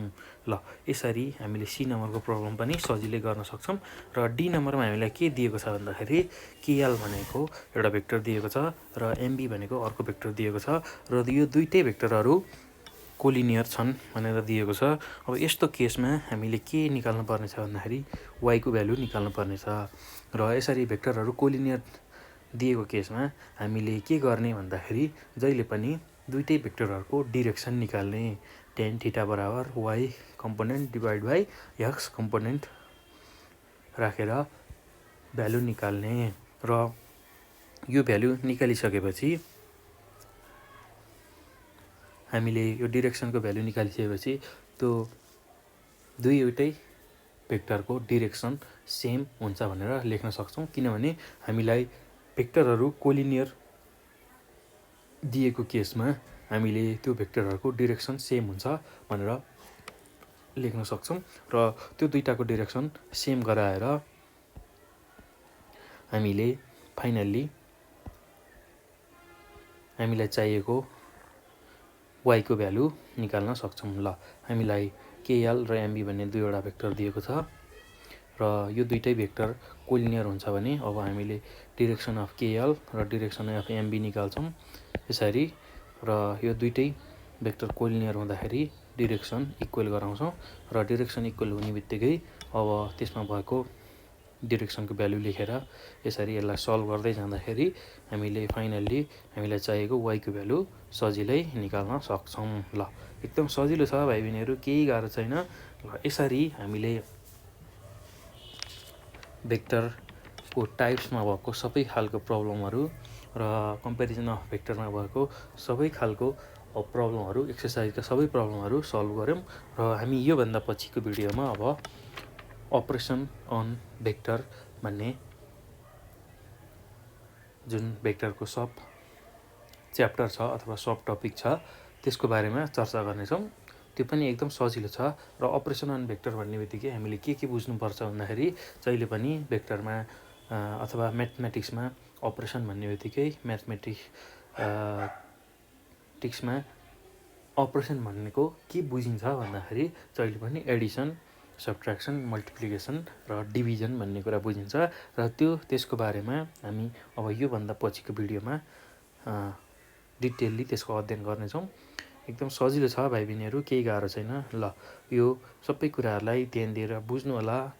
S1: ल यसरी हामीले सी नम्बरको प्रब्लम पनि सजिलै गर्न सक्छौँ। र डी नम्बरमा हामीलाई के दिएको छ भन्दाखेरि केएल भनेको एउटा भेक्टर दिएको छ र एमबी भनेको अर्को भेक्टर दिएको छ र यो दुईटै भेक्टरहरू कोलिनियर छन् भनेर दिएको छ। अब यस्तो केसमा हामीले के निकाल्नु पर्ने छ भन्दाखेरि y को भ्यालु निकाल्नु पर्ने छ र यसरी भेक्टरहरू कोलिनियर दिएको केसमा हामीले के गर्ने भन्दाखेरि जहिले पनि दुईटै भेक्टरहरूको डिरेक्सन निकाल्ने। tan थीटा बराबर y component divide by x component राखेर भ्यालु निकाल्ने। र यो भ्यालु निकालिसकेपछि हामीले यो डिरेक्सनको भ्यालु निकालिसकेपछि त्यो दुईवटै भेक्टरको डिरेक्सन सेम हुन्छ भनेर लेख्न सक्छौँ, किनभने हामीलाई भेक्टरहरू कोलिनियर दिएको केसमा हामीले त्यो भेक्टरहरूको डिरेक्सन सेम हुन्छ भनेर लेख्न सक्छौँ। र त्यो दुईटाको डिरेक्सन सेम गराएर हामीले फाइनल्ली हामीलाई चाहिएको y को भ्यालु निकाल्न सक्छौँ। ल हामीलाई KL र MB भन्ने दुईवटा भेक्टर दिएको छ र यो दुईटै भेक्टर कोलिनियर हुन्छ भने अब हामीले डिरेक्सन अफ KL र डिरेक्सन अफ MB निकाल्छौँ यसरी। र यो दुईटै भेक्टर कोलिनियर हुँदाखेरि डिरेक्सन इक्वल गराउँछौँ र डिरेक्सन इक्वल हुने बित्तिकै अब त्यसमा भएको डिरेक्सनको भ्यालु लेखेर यसरी यसलाई सल्भ गर्दै जाँदाखेरि हामीले फाइनल्ली हामीलाई चाहिएको y को भ्यालु सजिलै निकाल्न सक्छौँ। ल एकदम सजिलो छ भाइ बहिनीहरू, केही गाह्रो छैन। ल यसरी हामीले भेक्टरको टाइप्समा भएको सबै खालको प्रब्लमहरू र कम्पेरिजन अफ भेक्टरमा भएको सबै खालको प्रब्लमहरू, एक्सर्साइजका सबै प्रब्लमहरू सल्भ गऱ्यौँ। र हामी योभन्दा पछिको भिडियोमा अब अपरेसन अन भेक्टर भन्ने जुन भेक्टरको सब च्याप्टर छ अथवा सब टपिक छ त्यसको बारेमा चर्चा गर्नेछौँ। त्यो पनि एकदम सजिलो छ। र अपरेसन अन भेक्टर भन्ने बित्तिकै हामीले के बुझ्नुपर्छ भन्दाखेरि जहिले पनि भेक्टरमा अथवा म्याथमेटिक्समा अपरेसन भन्ने बित्तिकै म्याथमेटिक्समा अपरेसन भनेको के बुझिन्छ भन्दाखेरि जहिले पनि एडिसन, सब्ट्र्याक्सन, मल्टिप्लिकेसन र डिभिजन भन्ने कुरा बुझिन्छ। र त्यसको बारेमा हामी अब योभन्दा पछिको भिडियोमा डिटेलली त्यसको अध्ययन गर्नेछौँ। एकदम सजिलो छ भाइ बहिनीहरू, केही गाह्रो छैन। ल यो सबै कुराहरूलाई ध्यान दिएर बुझ्नु होला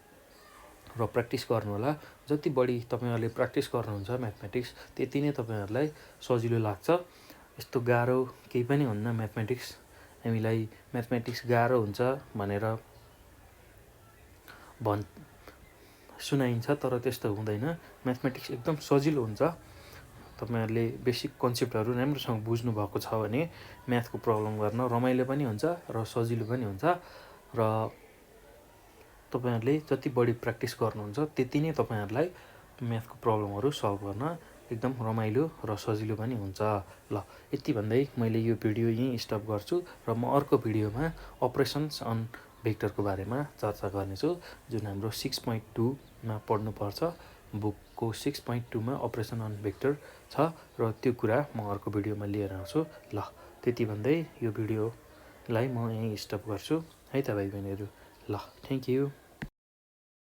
S1: र प्र्याक्टिस गर्नु होला। जति बढी तपाईँहरूले प्र्याक्टिस गर्नुहुन्छ म्याथमेटिक्स त्यति नै तपाईँहरूलाई सजिलो लाग्छ। यस्तो गाह्रो केही पनि हुन्न म्याथमेटिक्स। हामीलाई म्याथमेटिक्स गाह्रो हुन्छ भनेर सुनाइन्छ, तर त्यस्तो हुँदैन। म्याथमेटिक्स एकदम सजिलो हुन्छ। तपाईँहरूले बेसिक कन्सेप्टहरू राम्रोसँग बुझ्नु भएको छ भने म्याथको प्रब्लम गर्न रमाइलो पनि हुन्छ र सजिलो पनि हुन्छ। र तपाईँहरूले जति बढी प्र्याक्टिस गर्नुहुन्छ त्यति नै तपाईँहरूलाई म्याथको प्रब्लमहरू सल्भ गर्न एकदम रमाइलो र सजिलो पनि हुन्छ। ल यति भन्दै मैले यो भिडियो यहीँ स्टप गर्छु र म अर्को भिडियोमा अपरेसन्स अन भेक्टरको बारेमा चर्चा गर्नेछु, जुन हाम्रो 6.2मा पढ्नुपर्छ। बुकको 6.2मा अपरेसन अन भेक्टर छ र त्यो कुरा म अर्को भिडियोमा लिएर आउँछु। ल त्यति भन्दै यो भिडियोलाई म यहीँ स्टप गर्छु है त भाइ बहिनीहरू। ल थ्याङ्क यू।